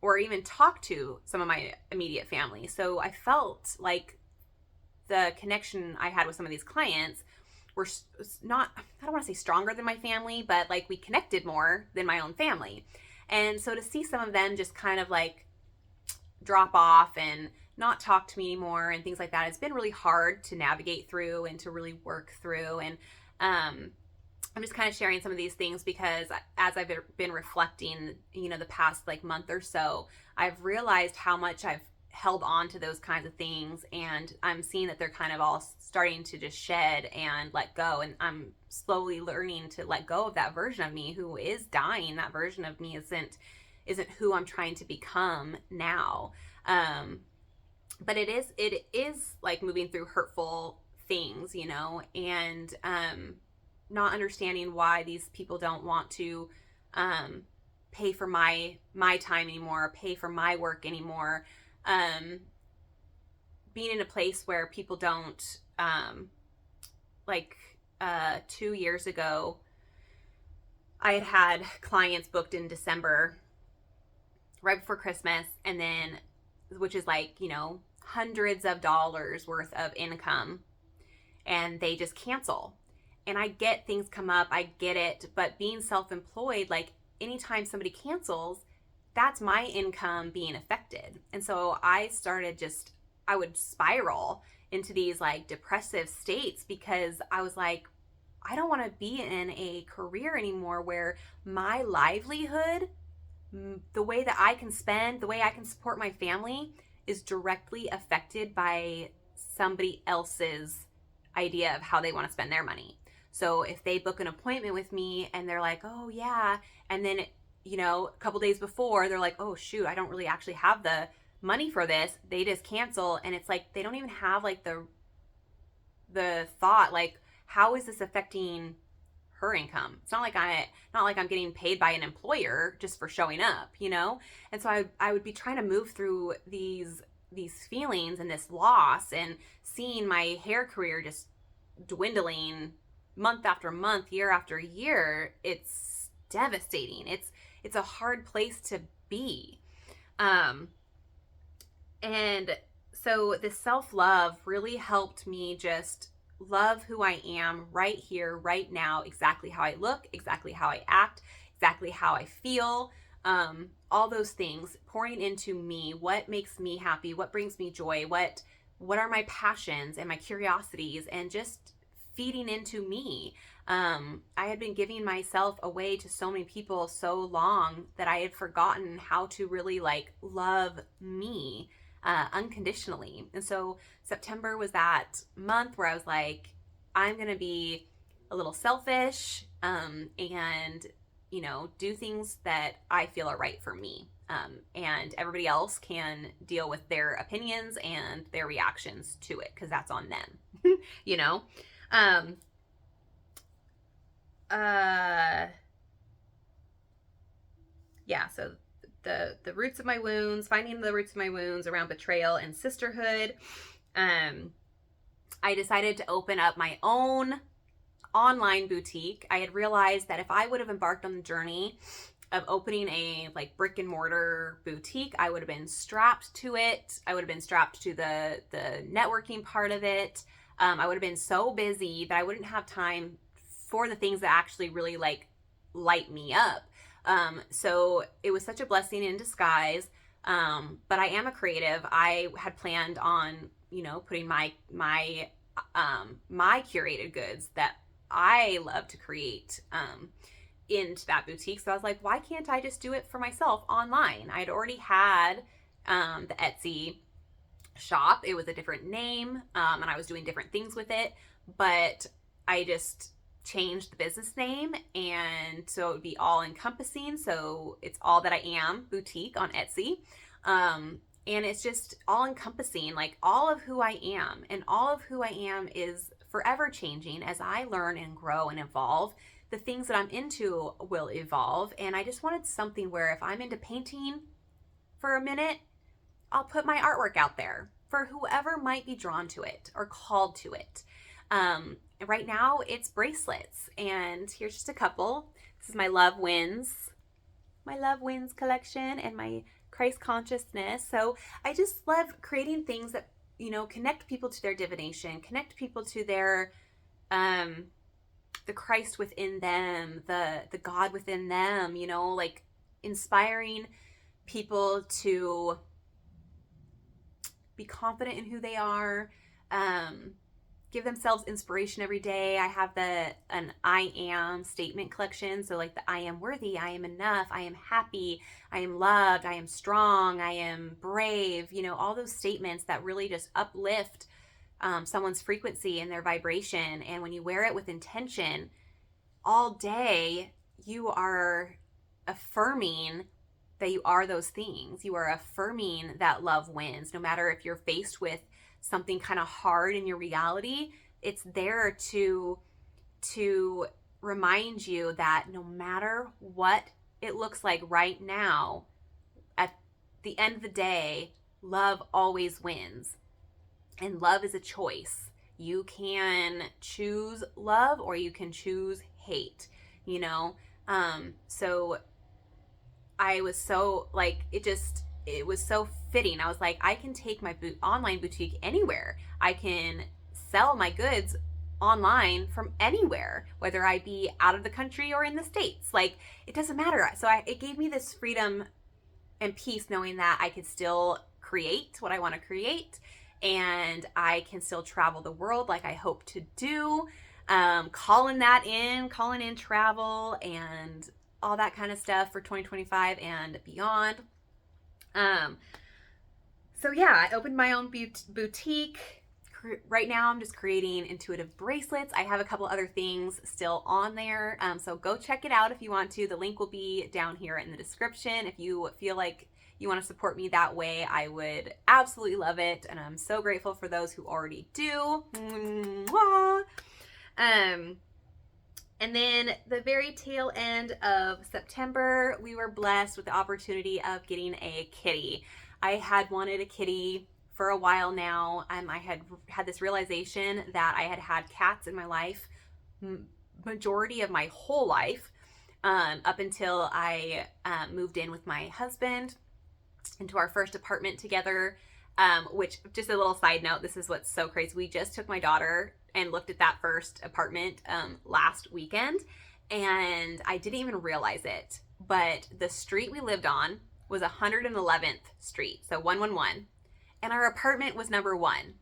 A: or even talk to some of my immediate family. So I felt like the connection I had with some of these clients were not, I don't want to say stronger than my family, but like we connected more than my own family. And so to see some of them just kind of like drop off and not talk to me anymore and things like that, it's been really hard to navigate through and to really work through. And I'm just kind of sharing some of these things because as I've been reflecting, you know, the past like month or so, I've realized how much I've held on to those kinds of things, and I'm seeing that they're kind of all starting to just shed and let go. And I'm slowly learning to let go of that version of me who is dying. That version of me isn't who I'm trying to become now. But it is like moving through hurtful things, you know, and not understanding why these people don't want to pay for my time anymore, pay for my work anymore. Being in a place where people don't, 2 years ago, I had clients booked in December, right before Christmas, and then, which is like, you know, hundreds of dollars worth of income, and they just cancel. And I get things come up, I get it, but being self-employed, like anytime somebody cancels, that's my income being affected. And so I would spiral into these like depressive states because I was like, I don't want to be in a career anymore where my livelihood, the way that I can spend, the way I can support my family is directly affected by somebody else's idea of how they want to spend their money. So if they book an appointment with me and they're like, oh yeah, and then, you know, a couple days before they're like, oh shoot, I don't really actually have the money for this, they just cancel. And it's like they don't even have like the thought, like, how is this affecting her income? It's not like I'm getting paid by an employer just for showing up, you know? And so I would be trying to move through these feelings and this loss, and seeing my hair career just dwindling month after month, year after year. It's devastating. It's a hard place to be. And so this self-love really helped me just love who I am right here, right now, exactly how I look, exactly how I act, exactly how I feel, all those things, pouring into me, what makes me happy, what brings me joy, what are my passions and my curiosities, and just feeding into me. I had been giving myself away to so many people so long that I had forgotten how to really like love me unconditionally. And so September was that month where I was like, I'm going to be a little selfish and, you know, do things that I feel are right for me. And everybody else can deal with their opinions and their reactions to it, because that's on them, you know? Yeah, so the roots of my wounds, finding the roots of my wounds around betrayal and sisterhood, I decided to open up my own online boutique. I had realized that if I would have embarked on the journey of opening a like brick and mortar boutique, I would have been strapped to it. I would have been strapped to the networking part of it. I would have been so busy that I wouldn't have time for the things that actually really like light me up. So it was such a blessing in disguise. But I am a creative. I had planned on, putting my curated goods that I love to create, into that boutique. So I was like, why can't I just do it for myself online? I'd already had, the Etsy shop. It was a different name, and I was doing different things with it, but I just changed the business name, and so it would be all encompassing. So it's All That I Am Boutique on Etsy. And it's just all encompassing, like all of who I am, and all of who I am is forever changing as I learn and grow and evolve. The things that I'm into will evolve, and I just wanted something where if I'm into painting for a minute, I'll put my artwork out there for whoever might be drawn to it or called to it. Right now it's bracelets, and here's just a couple. This is my Love Wins collection and my Christ consciousness. So I just love creating things that, connect people to their divination, connect people to their, the Christ within them, the God within them, like inspiring people to be confident in who they are, give themselves inspiration every day. I have an I am statement collection. So like the I am worthy, I am enough, I am happy, I am loved, I am strong, I am brave, all those statements that really just uplift someone's frequency and their vibration. And when you wear it with intention all day, you are affirming that you are those things. You are affirming that love wins. No matter if you're faced with something kind of hard in your reality, it's there to remind you that no matter what it looks like right now, at the end of the day, love always wins. And love is a choice. You can choose love or you can choose hate, so I was so like, it was so fitting. I was like, I can take my online boutique anywhere. I can sell my goods online from anywhere, whether I be out of the country or in the States. Like, it doesn't matter. So it gave me this freedom and peace knowing that I could still create what I want to create, and I can still travel the world like I hope to do. Calling in travel and all that kind of stuff for 2025 and beyond. So yeah, I opened my own boutique. Right now I'm just creating intuitive bracelets. I have a couple other things still on there. So go check it out if you want to. The link will be down here in the description. If you feel like you want to support me that way, I would absolutely love it. And I'm so grateful for those who already do. Mwah. And then the very tail end of September, we were blessed with the opportunity of getting a kitty. I had wanted a kitty for a while now. I had this realization that I had had cats in my life, majority of my whole life, up until I moved in with my husband into our first apartment together, which, just a little side note, this is what's so crazy. We just took my daughter and looked at that first apartment last weekend, and I didn't even realize it, but the street we lived on was 111th Street, so 111, and our apartment was number 1.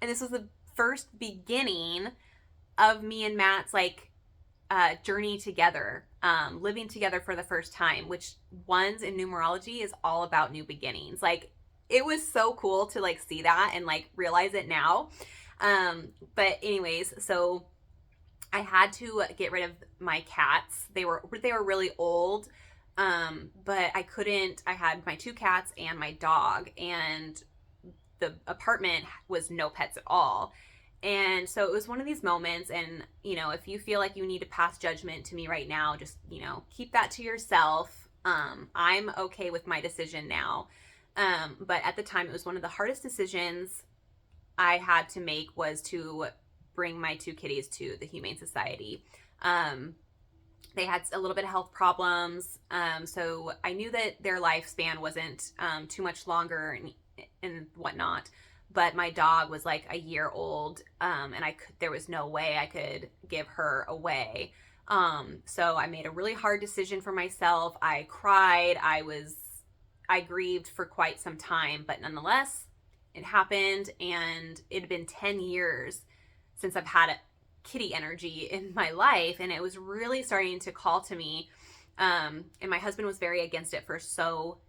A: And this was the first beginning of me and Matt's journey together, living together for the first time, which ones in numerology is all about new beginnings. It was so cool to see that and realize it now. But anyways, so I had to get rid of my cats. They were really old. But I couldn't. I had my 2 cats and my dog, and the apartment was no pets at all. And so it was one of these moments, and if you feel like you need to pass judgment to me right now, just keep that to yourself. I'm okay with my decision now. But at the time, it was one of the hardest decisions I had to make, was to bring my two kitties to the Humane Society. They had a little bit of health problems, so I knew that their lifespan wasn't too much longer and whatnot. But my dog was like a year old, and there was no way I could give her away. So I made a really hard decision for myself. I cried. I grieved for quite some time, but nonetheless, it happened, and it had been 10 years since I've had kitty energy in my life, and it was really starting to call to me. And my husband was very against it for so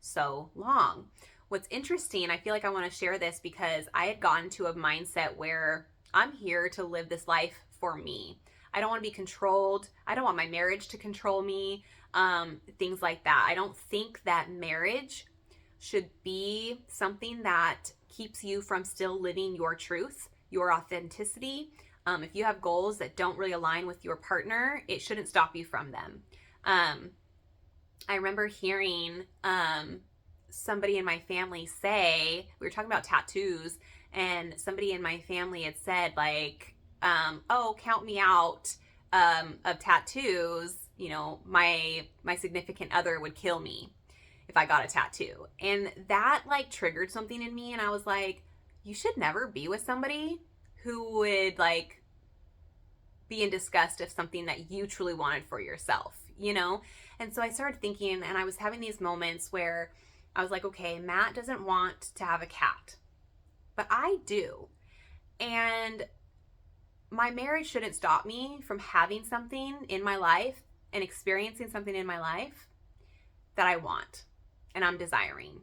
A: long. What's interesting, I feel like I want to share this because I had gotten to a mindset where I'm here to live this life for me. I don't want to be controlled. I don't want my marriage to control me. Things like that. I don't think that marriage should be something that keeps you from still living your truth, your authenticity. If you have goals that don't really align with your partner, it shouldn't stop you from them. I remember hearing somebody in my family say, we were talking about tattoos, and somebody in my family had said, like, oh, count me out of tattoos. You know, my significant other would kill me if I got a tattoo. And that like triggered something in me, and I was like, you should never be with somebody who would like be in disgust of something that you truly wanted for yourself, you know? And so I started thinking, and I was having these moments where I was like, okay, Matt doesn't want to have a cat, but I do. And my marriage shouldn't stop me from having something in my life and experiencing something in my life that I want and I'm desiring.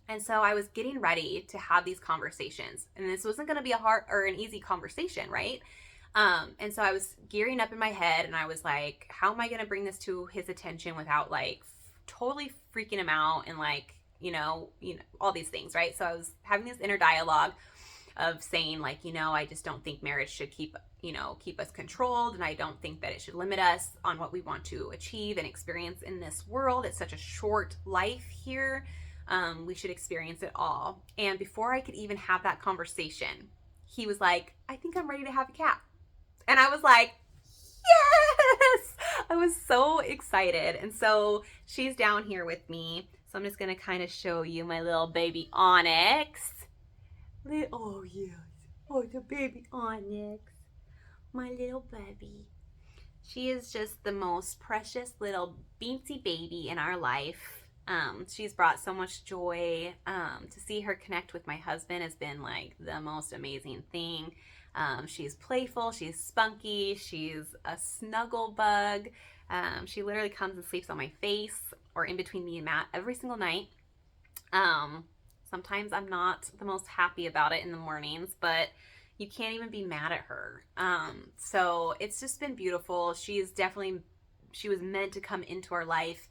A: And so I was getting ready to have these conversations, and this wasn't going to be a hard or an easy conversation, right? And so I was gearing up in my head, and I was like, how am I going to bring this to his attention without like totally freaking him out and like, you know, all these things, right? So I was having this inner dialogue of saying like, I just don't think marriage should keep us controlled, and I don't think that it should limit us on what we want to achieve and experience in this world. It's such a short life here. We should experience it all. And before I could even have that conversation, he was like, I think I'm ready to have a cat. And I was like, yes! I was so excited. And so she's down here with me. So I'm just going to kind of show you my little baby Onyx. Oh, yes. Oh, the baby Onyx. My little baby. She is just the most precious little beansy baby in our life. She's brought so much joy. To see her connect with my husband has been like the most amazing thing. She's playful, she's spunky, she's a snuggle bug. She literally comes and sleeps on my face or in between me and Matt every single night. Sometimes I'm not the most happy about it in the mornings, but you can't even be mad at her. So it's just been beautiful. She was meant to come into our life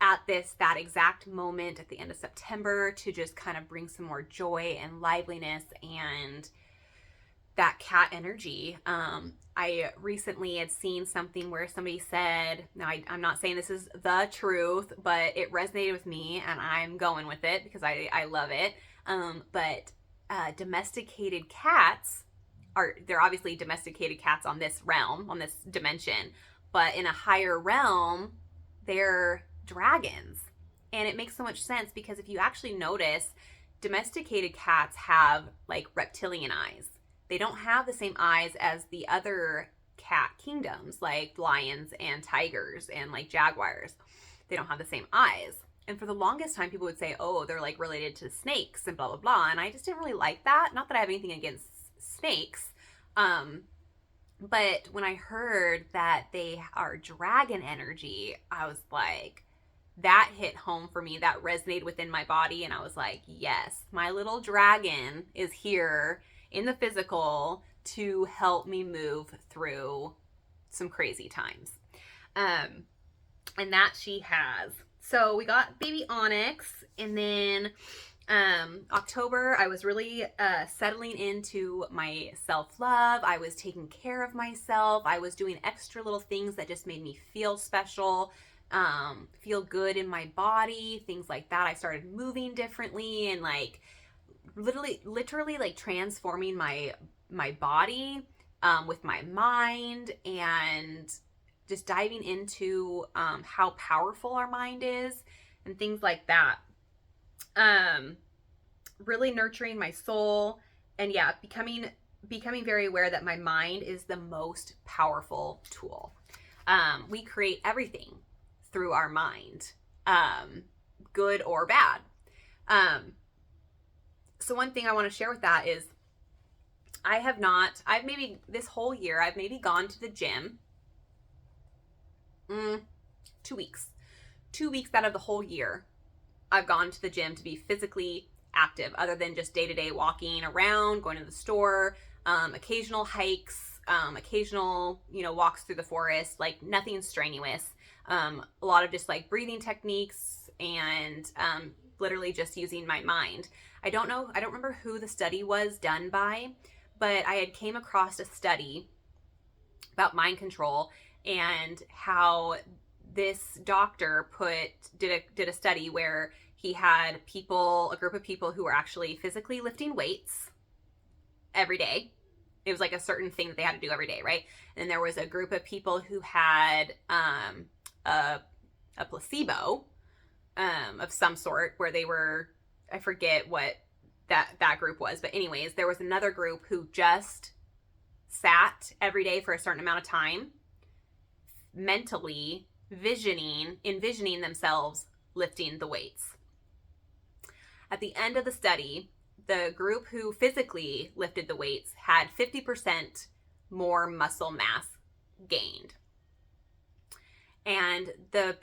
A: at that exact moment at the end of September to just kind of bring some more joy and liveliness and that cat energy. I recently had seen something where somebody said, now I'm not saying this is the truth, but it resonated with me and I'm going with it because I love it. But domesticated cats they're obviously domesticated cats on this realm, on this dimension, but in a higher realm, they're dragons. And it makes so much sense because if you actually notice, domesticated cats have like reptilian eyes. They don't have the same eyes as the other cat kingdoms like lions and tigers and like jaguars. They don't have the same eyes. And for the longest time, people would say, oh, they're like related to snakes and blah, blah, blah. And I just didn't really like that. Not that I have anything against snakes. But when I heard that they are dragon energy, I was like, that hit home for me. That resonated within my body. And I was like, yes, my little dragon is here in the physical to help me move through some crazy times. And that she has. So we got baby Onyx, and then October, I was really settling into my self-love. I was taking care of myself. I was doing extra little things that just made me feel special, feel good in my body, things like that. I started moving differently and like literally like transforming my body with my mind, and just diving into how powerful our mind is and things like that. Really nurturing my soul, and yeah, becoming very aware that my mind is the most powerful tool. We create everything through our mind, good or bad. So one thing I want to share with that is I've maybe this whole year, I've maybe gone to the gym 2 weeks. 2 weeks out of the whole year, I've gone to the gym to be physically active, other than just day-to-day walking around, going to the store, occasional hikes, occasional, walks through the forest, like nothing strenuous. A lot of just like breathing techniques and literally just using my mind. I don't remember who the study was done by, but I had came across a study about mind control and how this doctor did a study where he had a group of people who were actually physically lifting weights every day. It was like a certain thing that they had to do every day, right? And there was a group of people who had a placebo of some sort, where they were, I forget what that group was, but anyways, there was another group who just sat every day for a certain amount of time, mentally envisioning themselves lifting the weights. At the end of the study, the group who physically lifted the weights had 50% more muscle mass gained. And the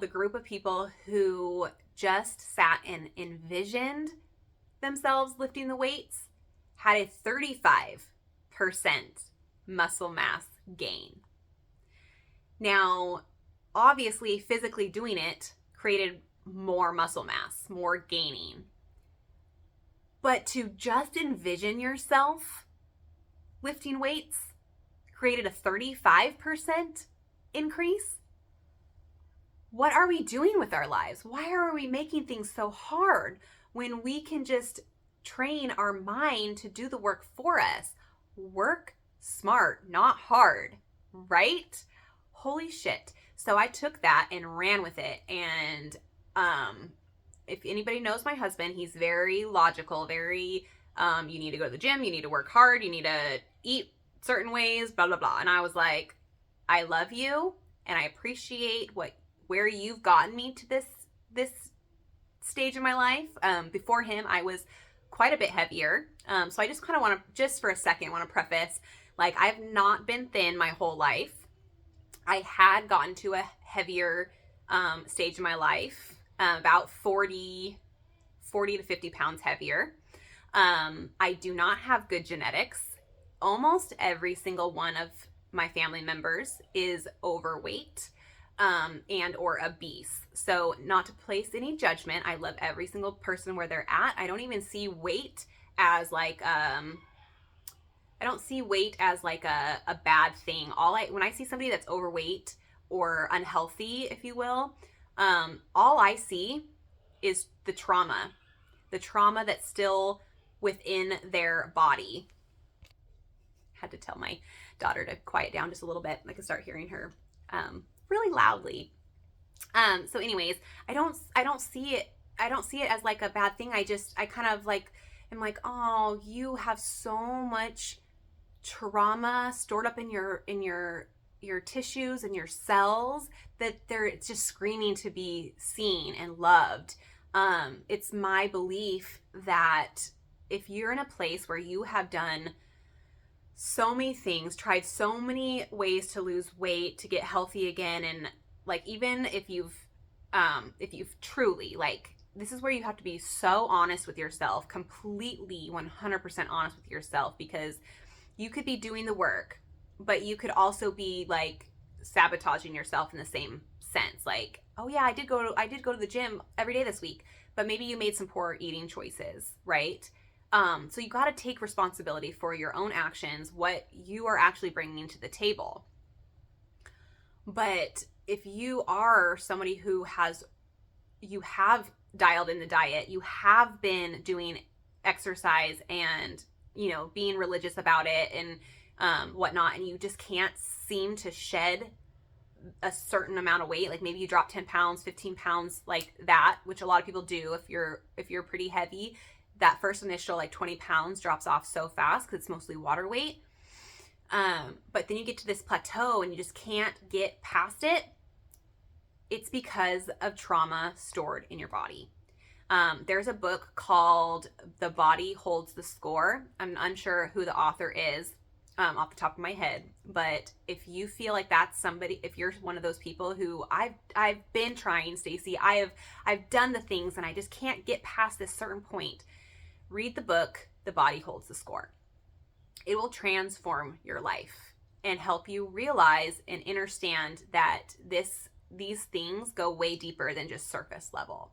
A: group of people who just sat and envisioned themselves lifting the weights had a 35% muscle mass gain. Now, obviously, physically doing it created more muscle mass, more gaining. But to just envision yourself lifting weights created a 35% increase. What are we doing with our lives? Why are we making things so hard when we can just train our mind to do the work for us? Work smart, not hard, right? Holy shit. So I took that and ran with it. And if anybody knows my husband, he's very logical, very, you need to go to the gym, you need to work hard, you need to eat certain ways, blah, blah, blah. And I was like, I love you and I appreciate where you've gotten me to this stage in my life. Before him, I was quite a bit heavier. So I just kind of want to, just for a second, want to preface, like, I've not been thin my whole life. I had gotten to a heavier stage in my life, about 40 to 50 pounds heavier. I do not have good genetics. Almost every single one of my family members is overweight and or obese. So not to place any judgment, I love every single person where they're at. I don't even see weight as like a bad thing. When I see somebody that's overweight or unhealthy, if you will, all I see is the trauma that's still within their body. Had to tell my daughter to quiet down just a little bit. I could start hearing her really loudly. So anyways, I don't see it as like a bad thing. I kind of like am like, oh, you have so much trauma stored up in your tissues and your cells that it's just screaming to be seen and loved. It's my belief that if you're in a place where you have done so many things, tried so many ways to lose weight, to get healthy again, and like, even if you've truly, like, this is where you have to be so honest with yourself, completely 100% honest with yourself, because you could be doing the work, but you could also be like sabotaging yourself in the same sense. Like, oh yeah, I did go to the gym every day this week, but maybe you made some poor eating choices, right? So you got to take responsibility for your own actions, what you are actually bringing to the table. But if you are somebody you have dialed in the diet, you have been doing exercise and, being religious about it and whatnot, and you just can't seem to shed a certain amount of weight, like maybe you drop 10 pounds, 15 pounds, like that, which a lot of people do. If you're pretty heavy, that first initial like 20 pounds drops off so fast because it's mostly water weight. But then you get to this plateau and you just can't get past it. It's because of trauma stored in your body. There's a book called The Body Holds the Score. I'm unsure who the author is off the top of my head, but if you feel like that's somebody, if you're one of those people who I've been trying, Stacy, I've done the things and I just can't get past this certain point, read the book The Body Holds the Score. It will transform your life and help you realize and understand that these things go way deeper than just surface level.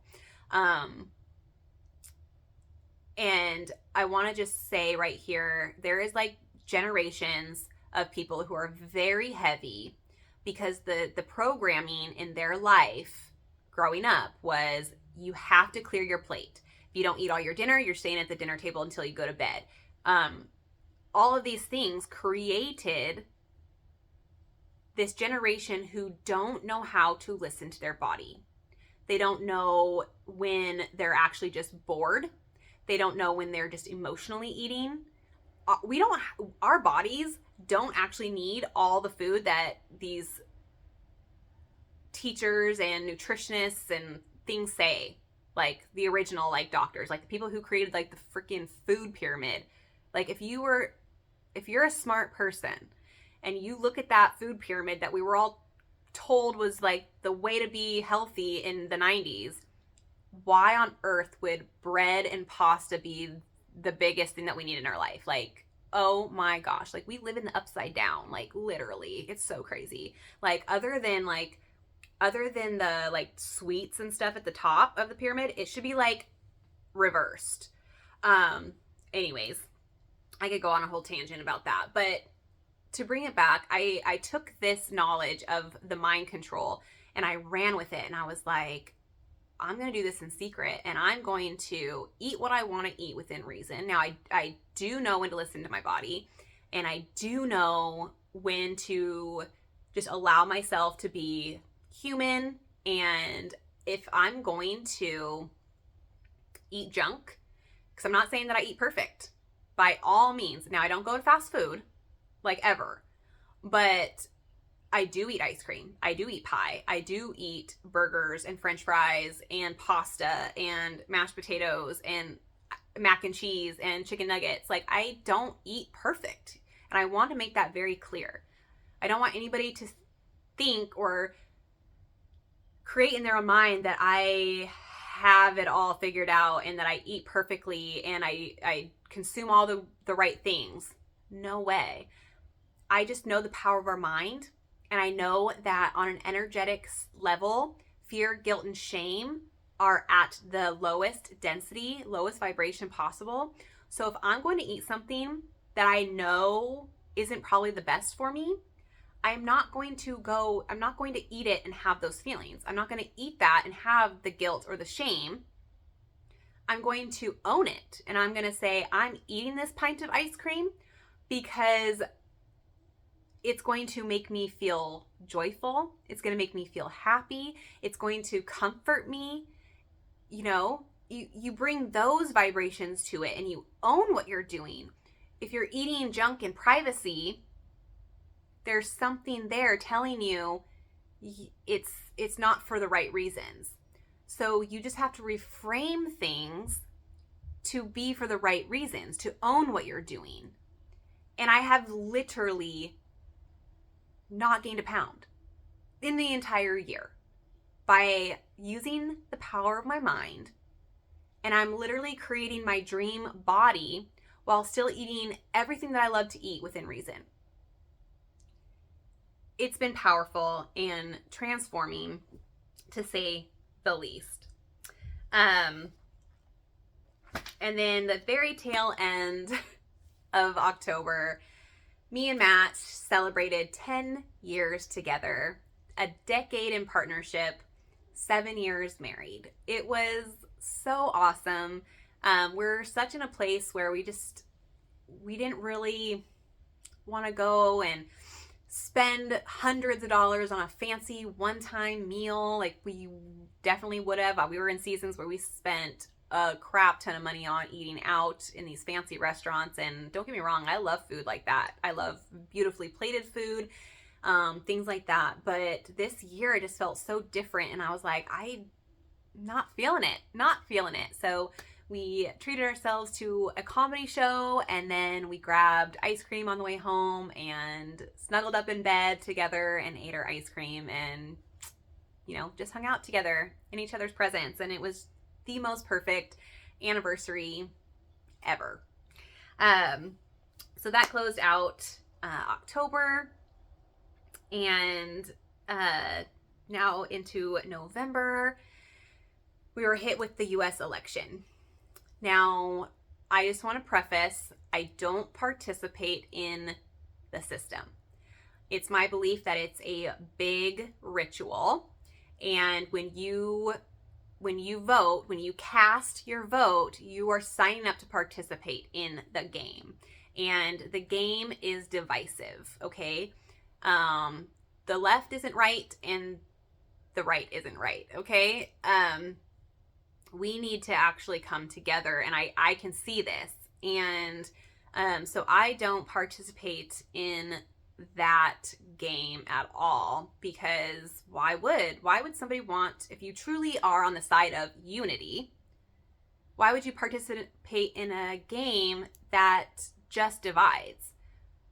A: And I want to just say right here, there is like generations of people who are very heavy because the programming in their life growing up was you have to clear your plate. If you don't eat all your dinner, you're staying at the dinner table until you go to bed. All of these things created this generation who don't know how to listen to their body. They don't know when they're actually just bored. They don't know when they're just emotionally eating. Our bodies don't actually need all the food that these teachers and nutritionists and things say. Like the original like doctors, like the people who created like the freaking food pyramid. Like if you're a smart person and you look at that food pyramid that we were all told was like the way to be healthy in the 90s, why on earth would bread and pasta be the biggest thing that we need in our life? Like, oh my gosh, like we live in the upside down, like literally. It's so crazy. Like other than the like sweets and stuff at the top of the pyramid, it should be like reversed. Anyways, I could go on a whole tangent about that, but to bring it back, I took this knowledge of the mind control and I ran with it, and I was like, I'm going to do this in secret and I'm going to eat what I want to eat within reason. Now, I do know when to listen to my body, and I do know when to just allow myself to be human. And if I'm going to eat junk, because I'm not saying that I eat perfect, by all means. Now, I don't go to fast food, like ever, but I do eat ice cream. I do eat pie. I do eat burgers and french fries and pasta and mashed potatoes and mac and cheese and chicken nuggets. Like, I don't eat perfect. And I want to make that very clear. I don't want anybody to think or create in their own mind that I have it all figured out and that I eat perfectly and I consume all the right things. No way. I just know the power of our mind. And I know that on an energetic level, fear, guilt, and shame are at the lowest density, lowest vibration possible. So if I'm going to eat something that I know isn't probably the best for me, I'm not going to eat it and have those feelings. I'm not going to eat that and have the guilt or the shame. I'm going to own it. And I'm going to say, I'm eating this pint of ice cream because it's going to make me feel joyful. It's going to make me feel happy. It's going to comfort me. You bring those vibrations to it and you own what you're doing. If you're eating junk in privacy, there's something there telling you it's not for the right reasons. So you just have to reframe things to be for the right reasons, to own what you're doing. And I have literally not gained a pound in the entire year by using the power of my mind. And I'm literally creating my dream body while still eating everything that I love to eat within reason. It's been powerful and transforming, to say the least. And then the very tail end of October, me and Matt celebrated 10 years together. a decade in partnership, 7 years married. It was so awesome. We're such in a place where we didn't really want to go and spend hundreds of dollars on a fancy one-time meal like we definitely would have. We were in seasons where we spent a crap ton of money on eating out in these fancy restaurants, and don't get me wrong, I love food like that. I love beautifully plated food, things like that. But this year it just felt so different, and I was like, I'm not feeling it. So we treated ourselves to a comedy show, and then we grabbed ice cream on the way home and snuggled up in bed together and ate our ice cream and, just hung out together in each other's presence. And it was the most perfect anniversary ever. So that closed out October, and now into November, we were hit with the US election. Now, I just want to preface, I don't participate in the system. It's my belief that it's a big ritual, and when you vote, when you cast your vote, you are signing up to participate in the game. And the game is divisive, okay? The left isn't right and the right isn't right, okay? We need to actually come together, and I can see this. And so I don't participate in that game at all, because why would somebody want, if you truly are on the side of unity, why would you participate in a game that just divides?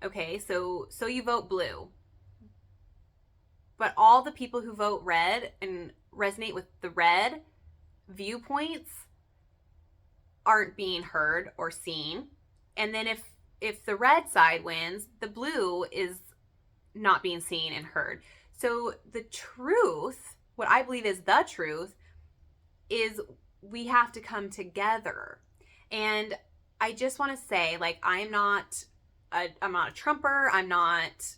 A: Okay, so you vote blue, but all the people who vote red and resonate with the red viewpoints aren't being heard or seen. And then if the red side wins, the blue is not being seen and heard. So the truth, what I believe is the truth, is we have to come together. And I just want to say, like, I'm not a Trumper. I'm not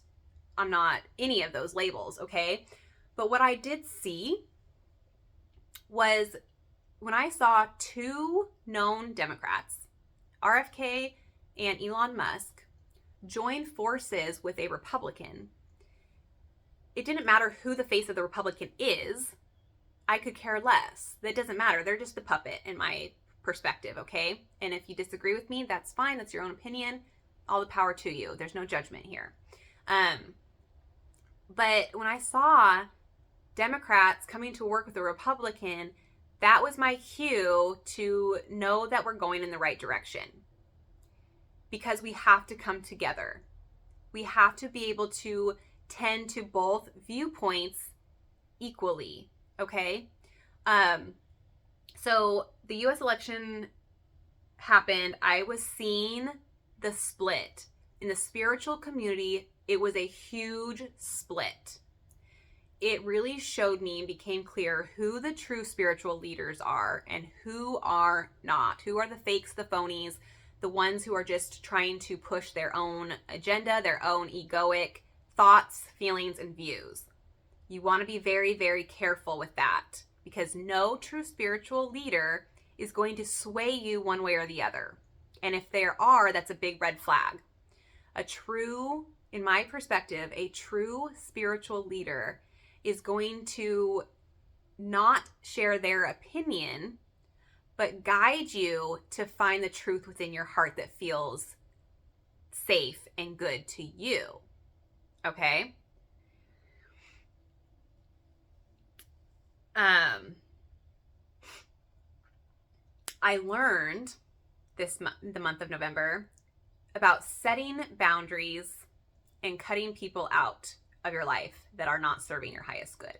A: any of those labels, okay? But what I did see was when I saw two known Democrats, RFK and Elon Musk, join forces with a Republican. It didn't matter who the face of the Republican is. I could care less. That doesn't matter. They're just a puppet in my perspective, okay? And if you disagree with me, that's fine. That's your own opinion. All the power to you. There's no judgment here. But when I saw Democrats coming to work with a Republican, that was my cue to know that we're going in the right direction. Because we have to come together. We have to be able to tend to both viewpoints equally, okay? So the US election happened. I was seeing the split. In the spiritual community, it was a huge split. It really showed me and became clear who the true spiritual leaders are and who are not. Who are the fakes, the phonies, the ones who are just trying to push their own agenda, their own egoic thoughts, feelings, and views. You want to be very, very careful with that, because no true spiritual leader is going to sway you one way or the other. And if there are, that's a big red flag. In my perspective, a true spiritual leader is going to not share their opinion, but guide you to find the truth within your heart that feels safe and good to you. Okay? I learned the month of November about setting boundaries and cutting people out of your life that are not serving your highest good.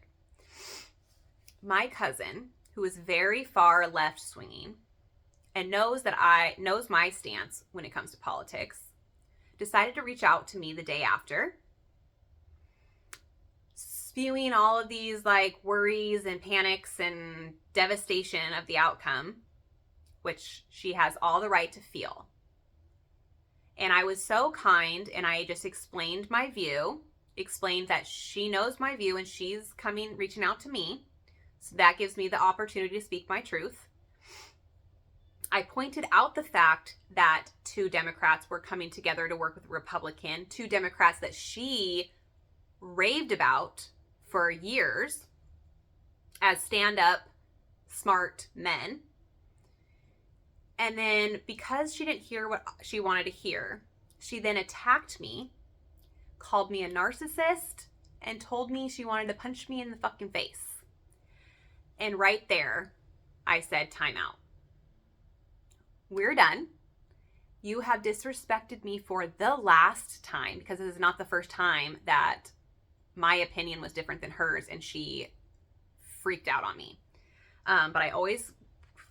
A: My cousin, who is very far left swinging and knows my stance when it comes to politics, decided to reach out to me the day after, spewing all of these like worries and panics and devastation of the outcome, which she has all the right to feel. And I was so kind, and I just explained my view explained that she knows my view and she's reaching out to me. So that gives me the opportunity to speak my truth. I pointed out the fact that 2 Democrats were coming together to work with a Republican, 2 Democrats that she raved about for years as stand-up, smart men. And then because she didn't hear what she wanted to hear, she then attacked me, called me a narcissist, and told me she wanted to punch me in the fucking face. And right there, I said, time out. We're done. You have disrespected me for the last time, because this is not the first time that my opinion was different than hers and she freaked out on me. But I always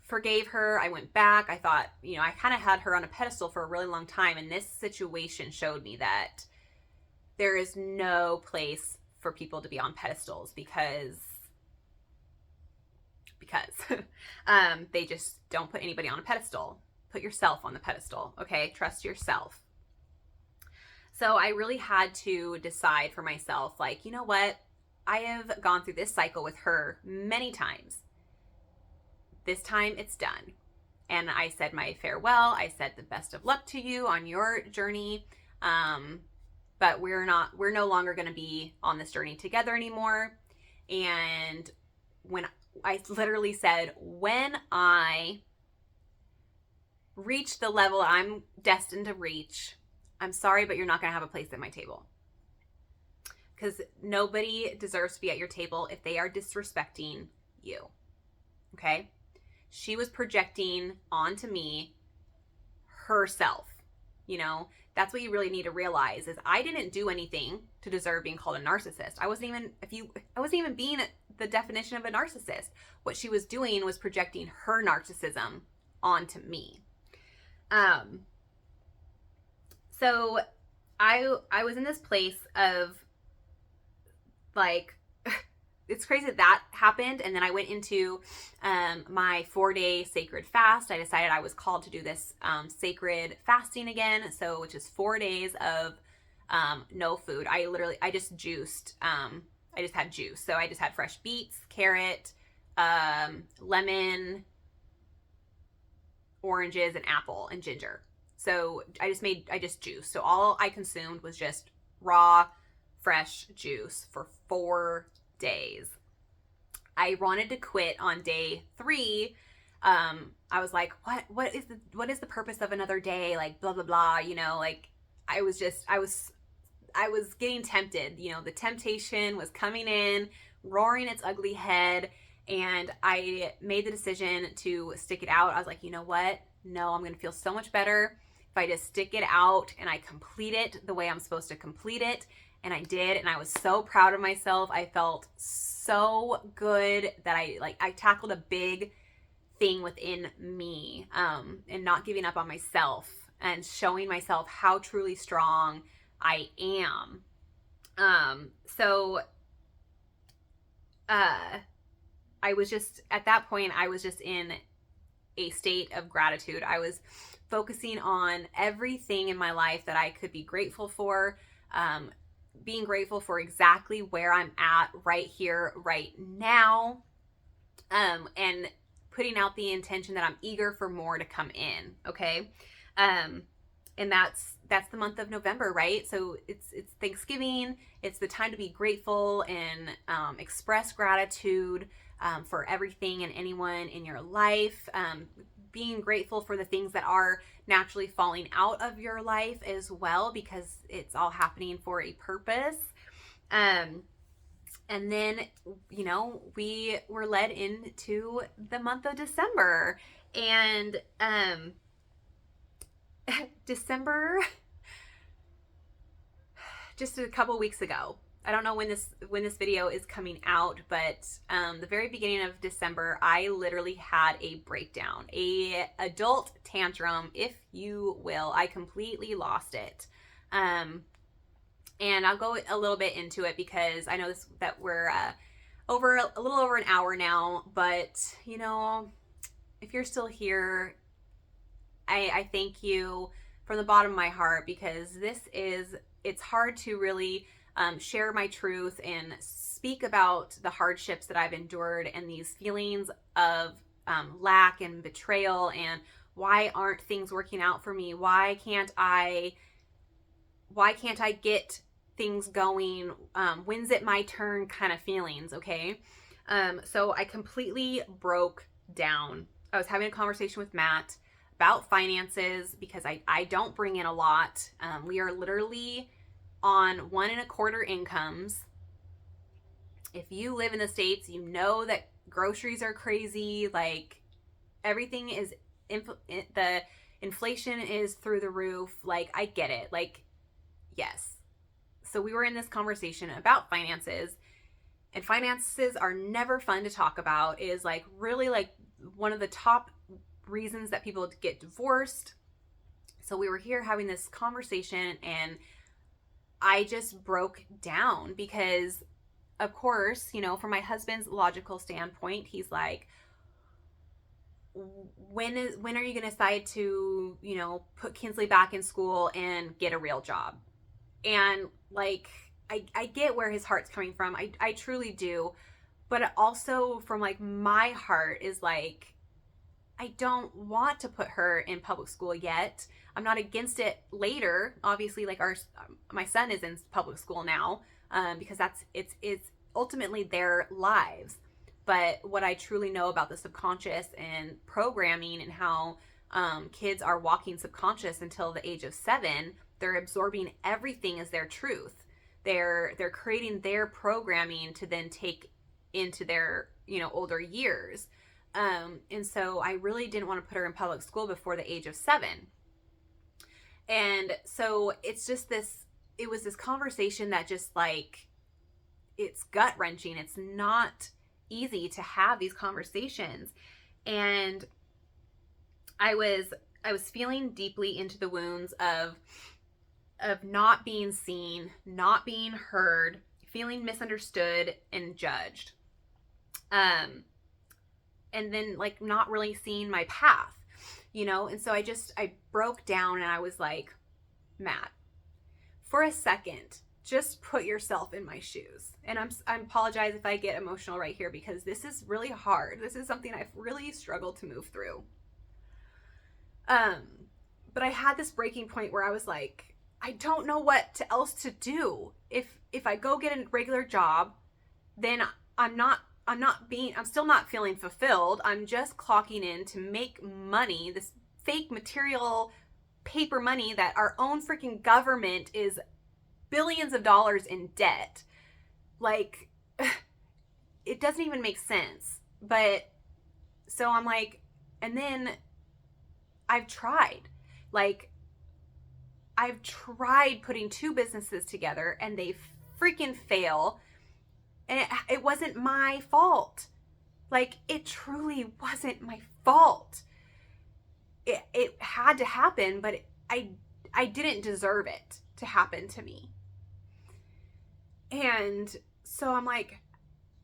A: forgave her. I went back. I thought, I kind of had her on a pedestal for a really long time. And this situation showed me that there is no place for people to be on pedestals because they just don't put anybody on a pedestal. Put yourself on the pedestal, okay? Trust yourself. So I really had to decide for myself, like, you know what? I have gone through this cycle with her many times. This time it's done. And I said my farewell. I said the best of luck to you on your journey. But we're no longer going to be on this journey together anymore. And when I literally said, when I reach the level I'm destined to reach, I'm sorry, but you're not going to have a place at my table. Because nobody deserves to be at your table if they are disrespecting you. Okay? She was projecting onto me herself. That's what you really need to realize is I didn't do anything to deserve being called a narcissist. I wasn't even being the definition of a narcissist. What she was doing was projecting her narcissism onto me. So I was in this place of like, it's crazy that happened. And then I went into my 4-day sacred fast. I decided I was called to do this sacred fasting again. So, which is 4 days of no food. I just juiced. I just had juice. So I just had fresh beets, carrot, lemon, oranges, and apple, and ginger. So I just juiced. So all I consumed was just raw, fresh juice for 4 days. I wanted to quit on day 3. I was like, what is the purpose of another day? Like, blah, blah, blah, like I was getting tempted, the temptation was coming in, roaring its ugly head. And I made the decision to stick it out. I was like, you know what? No, I'm going to feel so much better if I just stick it out and I complete it the way I'm supposed to complete it. And I did. And I was so proud of myself. I felt so good that I tackled a big thing within me, and not giving up on myself and showing myself how truly strong I am. I was just, at that point, I was just in a state of gratitude. I was focusing on everything in my life that I could be grateful for, being grateful for exactly where I'm at right here, right now, and putting out the intention that I'm eager for more to come in, okay? And that's the month of November, right? So it's Thanksgiving. It's the time to be grateful and express gratitude for everything and anyone in your life. Being grateful for the things that are naturally falling out of your life as well, because it's all happening for a purpose. And then, we were led into the month of December, and December, just a couple weeks ago. I don't know when this video is coming out, but the very beginning of December, I literally had a breakdown, a adult tantrum, if you will. I completely lost it. And I'll go a little bit into it because I know that we're a little over an hour now, but if you're still here, I thank you from the bottom of my heart, because it's hard to really share my truth and speak about the hardships that I've endured and these feelings of lack and betrayal, and why aren't things working out for me? Why can't I get things going? When's it my turn kind of feelings, okay? So I completely broke down. I was having a conversation with Matt about finances because I don't bring in a lot. We are literally on 1.25 incomes. If you live in the States, you know that groceries are crazy. Like, everything is, the inflation is through the roof. Like, I get it. Like, yes. So we were in this conversation about finances, and finances are never fun to talk about. It is like really like one of the top reasons that people get divorced. So we were here having this conversation, and I just broke down because, of course, you know, from my husband's logical standpoint, he's like, when are you going to decide to, you know, put Kinsley back in school and get a real job? And like, I get where his heart's coming from. I truly do. But also from like my heart is like, I don't want to put her in public school yet. I'm not against it later. Obviously, like my son is in public school now, because it's ultimately their lives. But what I truly know about the subconscious and programming and how kids are walking subconscious until the age of 7, they're absorbing everything as their truth. They're creating their programming to then take into their, you know, older years. And so I really didn't want to put her in public school before the age of 7. And so it's just it was this conversation that just like, it's gut wrenching. It's not easy to have these conversations. And I was feeling deeply into the wounds of not being seen, not being heard, feeling misunderstood and judged. And then like not really seeing my path, you know? And so I broke down and I was like, Matt, for a second, just put yourself in my shoes. And I apologize if I get emotional right here because this is really hard. This is something I've really struggled to move through. But I had this breaking point where I was like, I don't know what else to do. If I go get a regular job, then I'm still not feeling fulfilled. I'm just clocking in to make money, this fake material paper money that our own freaking government is billions of dollars in debt. Like, it doesn't even make sense. But so I'm like, and then I've tried putting 2 businesses together and they freaking fail. And it wasn't my fault. Like, it truly wasn't my fault. It had to happen, but I didn't deserve it to happen to me. And so I'm like,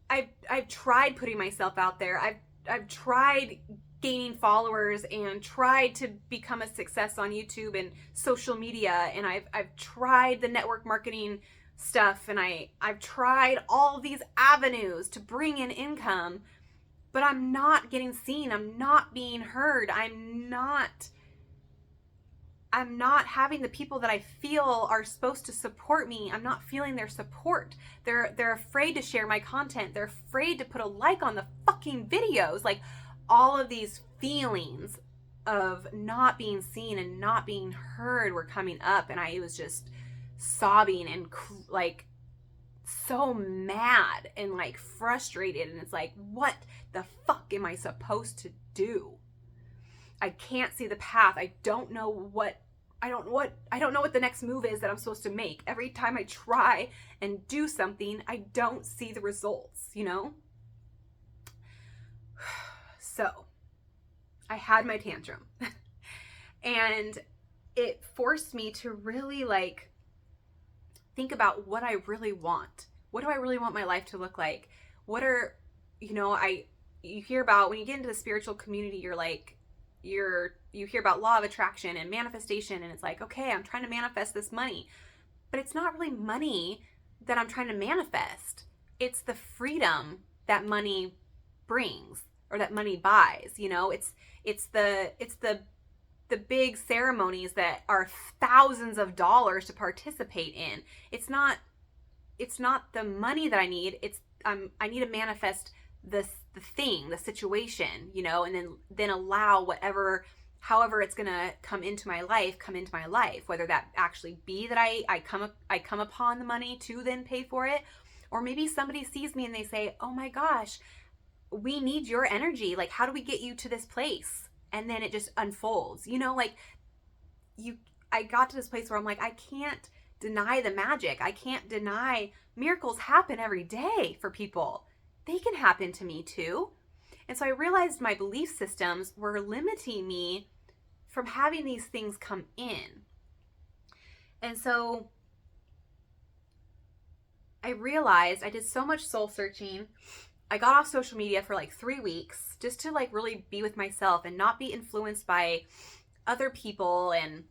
A: I've tried putting myself out there. I've tried gaining followers and tried to become a success on YouTube and social media. And I've tried the network marketing stuff, and I've tried all these avenues to bring in income, but I'm not getting seen. I'm not being heard. I'm not having the people that I feel are supposed to support me. I'm not feeling their support. They're afraid to share my content. They're afraid to put a like on the fucking videos. Like, all of these feelings of not being seen and not being heard were coming up, and I was just sobbing and like so mad and like frustrated. And it's like, what the fuck am I supposed to do? I can't see the path. I don't know what the next move is that I'm supposed to make. Every time I try and do something, I don't see the results, you know? So I had my tantrum and it forced me to really like think about what I really want. What do I really want my life to look like? What are, you know, you hear about, when you get into the spiritual community, you hear about law of attraction and manifestation, and it's like, okay, I'm trying to manifest this money, but it's not really money that I'm trying to manifest. It's the freedom that money brings, or that money buys. It's the big ceremonies that are thousands of dollars to participate in. It's not the money that I need. I need to manifest the thing, the situation, and then allow however it's gonna come into my life, whether that actually be that I come upon the money to then pay for it, or maybe somebody sees me and they say, oh my gosh, we need your energy. Like, how do we get you to this place? And then it just unfolds. I got to this place where I'm like, I can't deny the magic. I can't deny miracles happen every day for people. They can happen to me too. And so I realized my belief systems were limiting me from having these things come in. And so I realized I did so much soul searching. I got off social media for like 3 weeks just to like really be with myself and not be influenced by other people and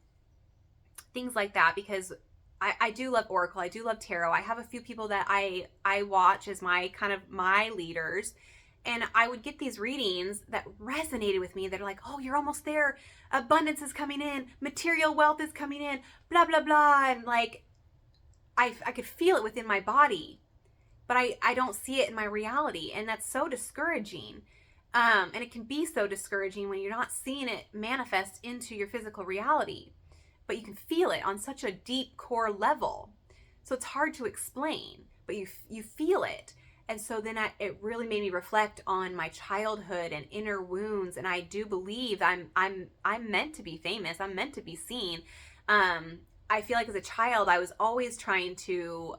A: things like that, because I do love Oracle. I do love Tarot. I have a few people that I watch as my leaders. And I would get these readings that resonated with me that are like, oh, you're almost there. Abundance is coming in. Material wealth is coming in. Blah, blah, blah. And like, I could feel it within my body. But I don't see it in my reality. And that's so discouraging. And it can be so discouraging when you're not seeing it manifest into your physical reality. But you can feel it on such a deep core level. So it's hard to explain, but you feel it. And so then it really made me reflect on my childhood and inner wounds. And I do believe I'm meant to be famous. I'm meant to be seen. I feel like as a child, I was always trying to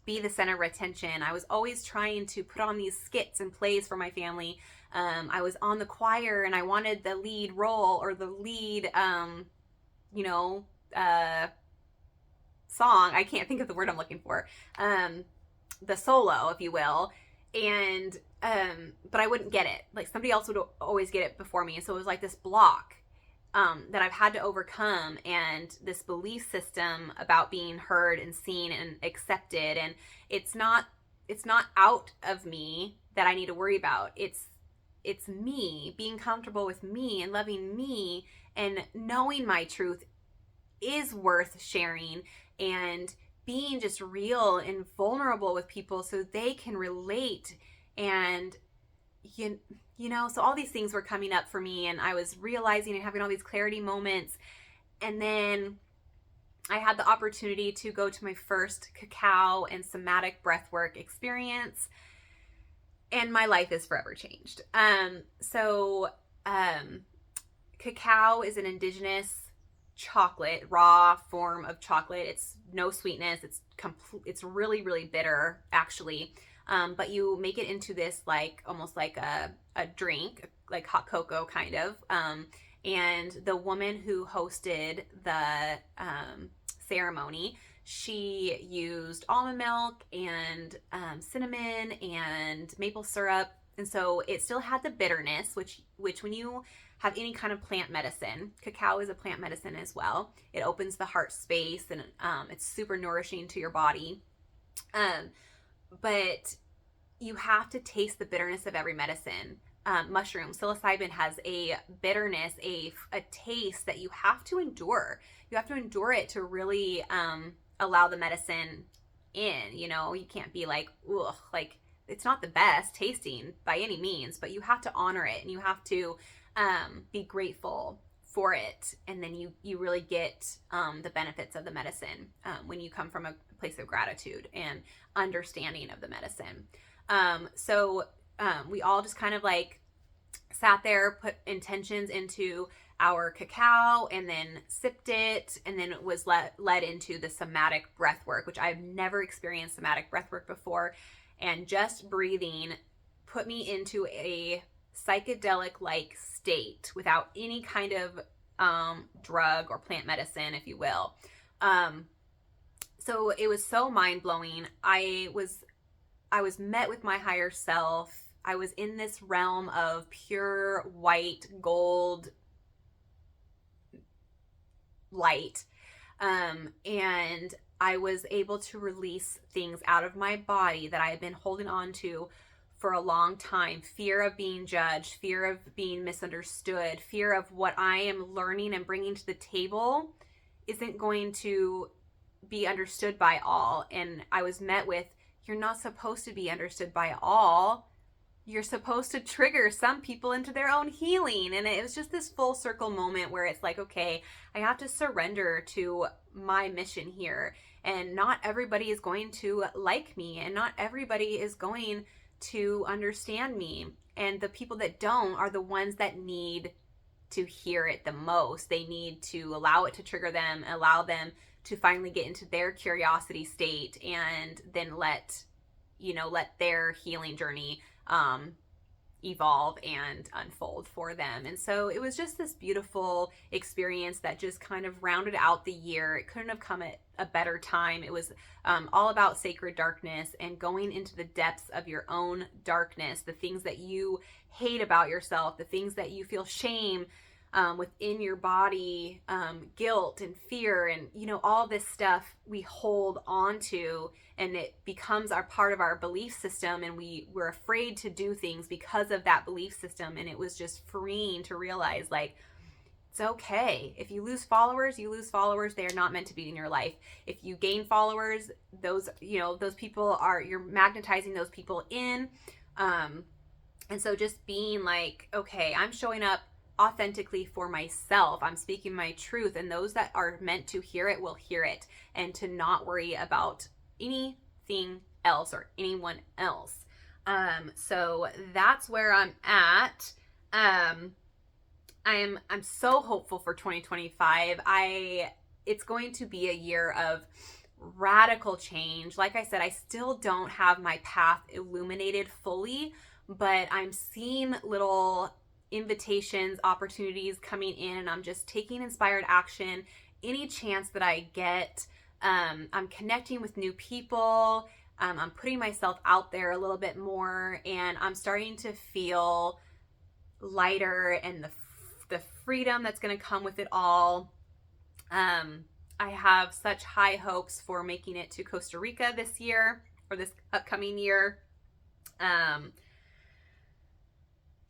A: be the center of attention. I was always trying to put on these skits and plays for my family. I was on the choir and I wanted the lead role, or the lead, song. I can't think of the word I'm looking for. The solo, if you will. And, but I wouldn't get it. Like, somebody else would always get it before me. And so it was like this block, that I've had to overcome, and this belief system about being heard and seen and accepted. And it's not out of me that I need to worry about. It's me being comfortable with me and loving me and knowing my truth is worth sharing, and being just real and vulnerable with people so they can relate. And so all these things were coming up for me, and I was realizing and having all these clarity moments. And then I had the opportunity to go to my first cacao and somatic breathwork experience, and my life is forever changed. Cacao is an indigenous chocolate, raw form of chocolate. It's no sweetness. It's really, really bitter, actually. But you make it into this almost like a drink, like hot cocoa kind of. And the woman who hosted the ceremony, she used almond milk and cinnamon and maple syrup. And so it still had the bitterness, which when you have any kind of plant medicine, cacao is a plant medicine as well. It opens the heart space, and it's super nourishing to your body. But you have to taste the bitterness of every medicine. Mushroom, psilocybin has a bitterness, a taste that you have to endure. You have to endure it to really allow the medicine in. You can't be like, ugh, like, it's not the best tasting by any means, but you have to honor it, and you have to be grateful for it. And then you really get the benefits of the medicine when you come from a place of gratitude and understanding of the medicine. So we all just kind of like sat there, put intentions into our cacao, and then sipped it, and then it was led into the somatic breath work, which I've never experienced somatic breath work before. And just breathing put me into a psychedelic-like state without any kind of drug or plant medicine, if you will. So it was so mind-blowing. I was met with my higher self. I was in this realm of pure white gold light. And I was able to release things out of my body that I had been holding on to for a long time. Fear of being judged, fear of being misunderstood, fear of what I am learning and bringing to the table isn't going to be understood by all. And I was met with, you're not supposed to be understood by all. You're supposed to trigger some people into their own healing. And it was just this full circle moment where it's like, okay, I have to surrender to my mission here. And not everybody is going to like me, and not everybody is going to understand me. And the people that don't are the ones that need to hear it the most. They need to allow it to trigger them, allow them to finally get into their curiosity state, and then let their healing journey evolve and unfold for them. And so it was just this beautiful experience that just kind of rounded out the year. It couldn't have come at a better time. It was all about sacred darkness and going into the depths of your own darkness, the things that you hate about yourself, the things that you feel shame within your body, guilt and fear, and all this stuff we hold on to, and it becomes our part of our belief system, and we're afraid to do things because of that belief system. And it was just freeing to realize, like, it's okay. If you lose followers, you lose followers. They are not meant to be in your life. If you gain followers, those people you're magnetizing those people in. And so just being like, okay, I'm showing up authentically for myself. I'm speaking my truth, and those that are meant to hear it will hear it, and to not worry about anything else or anyone else. So that's where I'm at. I'm so hopeful for 2025. It's going to be a year of radical change. Like I said, I still don't have my path illuminated fully, but I'm seeing little invitations, opportunities coming in, and I'm just taking inspired action any chance that I get. I'm connecting with new people. I'm putting myself out there a little bit more, and I'm starting to feel lighter, and the freedom that's going to come with it all. I have such high hopes for making it to Costa Rica this year, or this upcoming year.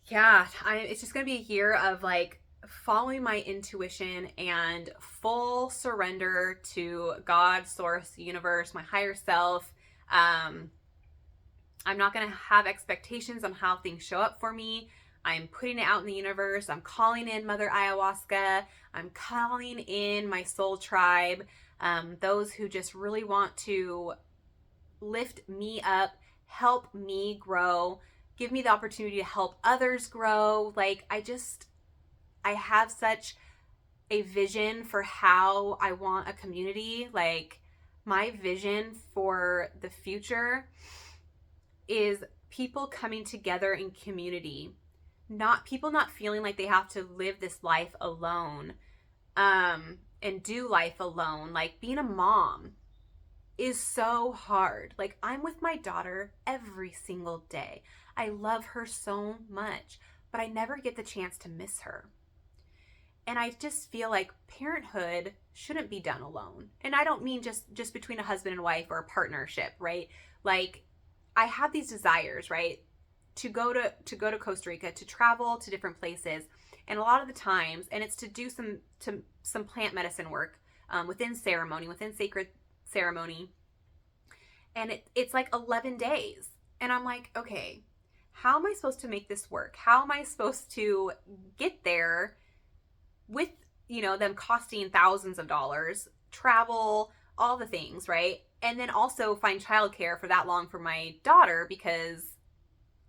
A: It's just going to be a year of like following my intuition and full surrender to God, source, the universe, my higher self. I'm not going to have expectations on how things show up for me. I'm putting it out in the universe. I'm calling in Mother Ayahuasca. I'm calling in my soul tribe, those who just really want to lift me up, help me grow, give me the opportunity to help others grow. Like, I have such a vision for how I want a community. Like, my vision for the future is people coming together in community, not people not feeling like they have to live this life alone, and do life alone. Like, being a mom is so hard. Like, I'm with my daughter every single day. I love her so much, but I never get the chance to miss her. And I just feel like parenthood shouldn't be done alone. And I don't mean just between a husband and wife or a partnership, right? Like, I have these desires, right? To go to Costa Rica, to travel to different places. And a lot of the times, and it's to do some plant medicine work within sacred ceremony. And it's like 11 days. And I'm like, okay, how am I supposed to make this work? How am I supposed to get there with, them costing thousands of dollars, travel, all the things, right? And then also find childcare for that long for my daughter because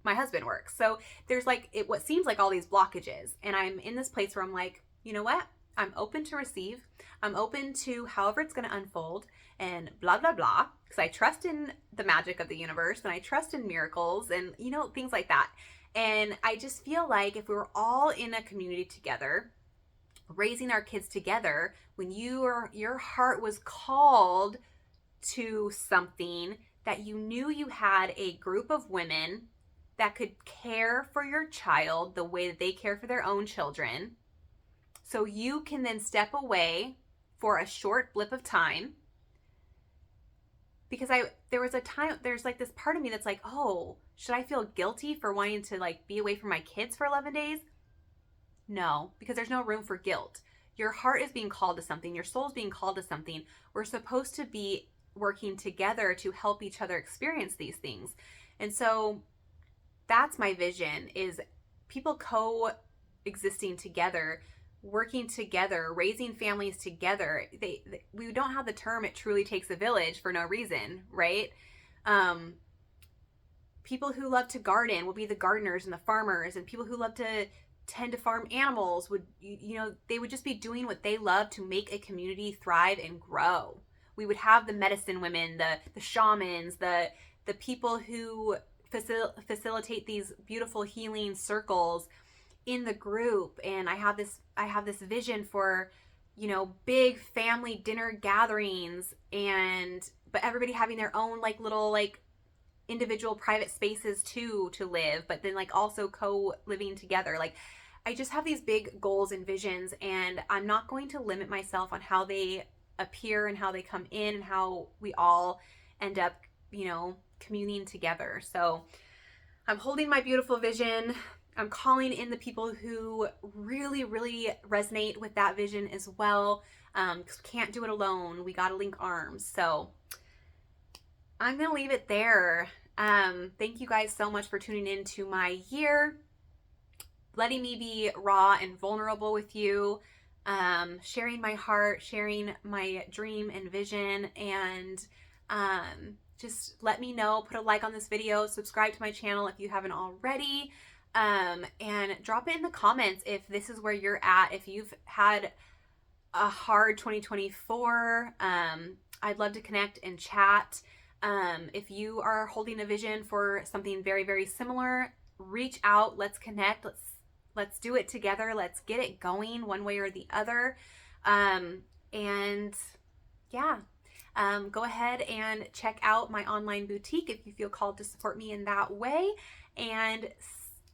A: my husband works. So there's what seems like all these blockages. And I'm in this place where I'm like, you know what? I'm open to receive. I'm open to however it's going to unfold and blah, blah, blah. Because I trust in the magic of the universe, and I trust in miracles and, things like that. And I just feel like if we were all in a community together, raising our kids together, when your heart was called to something, that you knew you had a group of women that could care for your child the way that they care for their own children. So you can then step away for a short blip of time, because there was a time, there's like this part of me that's like, oh, should I feel guilty for wanting to like be away from my kids for 11 days? No, because there's no room for guilt. Your heart is being called to something, your soul's being called to something. We're supposed to be working together to help each other experience these things. And so that's my vision, is people coexisting together, working together, raising families together. We don't have the term "it truly takes a village" for no reason, right? Um, People who love to garden will be the gardeners and the farmers, and people who love to tend to farm animals would, they would just be doing what they love to make a community thrive and grow. We would have the medicine women, the shamans, the people who facilitate these beautiful healing circles in the group. And I have this vision for, big family dinner gatherings, but everybody having their own like little like individual private spaces too to live, but then like also co-living together. Like, I just have these big goals and visions, and I'm not going to limit myself on how they appear and how they come in and how we all end up, communing together. So I'm holding my beautiful vision. I'm calling in the people who really, really resonate with that vision as well. Can't do it alone. We got to link arms. So I'm going to leave it there. Thank you guys so much for tuning in to my year, letting me be raw and vulnerable with you, sharing my heart, sharing my dream and vision, and just let me know. Put a like on this video, subscribe to my channel if you haven't already, and drop it in the comments if this is where you're at, if you've had a hard 2024. I'd love to connect and chat. If you are holding a vision for something very, very similar, reach out. Let's connect. Let's do it together. Let's get it going one way or the other. And yeah, go ahead and check out my online boutique if you feel called to support me in that way. And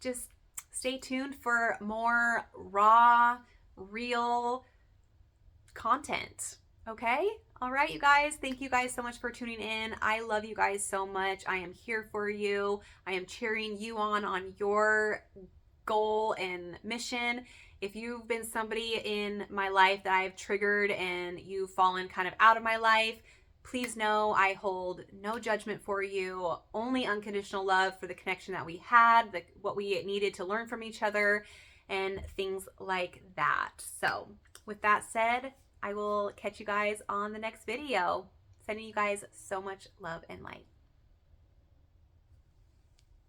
A: just stay tuned for more raw, real content. Okay? All right, you guys. Thank you guys so much for tuning in. I love you guys so much. I am here for you. I am cheering you on your goal and mission. If you've been somebody in my life that I've triggered and you've fallen kind of out of my life, please know I hold no judgment for you, only unconditional love for the connection that we had, what we needed to learn from each other, and things like that. So with that said, I will catch you guys on the next video. Sending you guys so much love and light.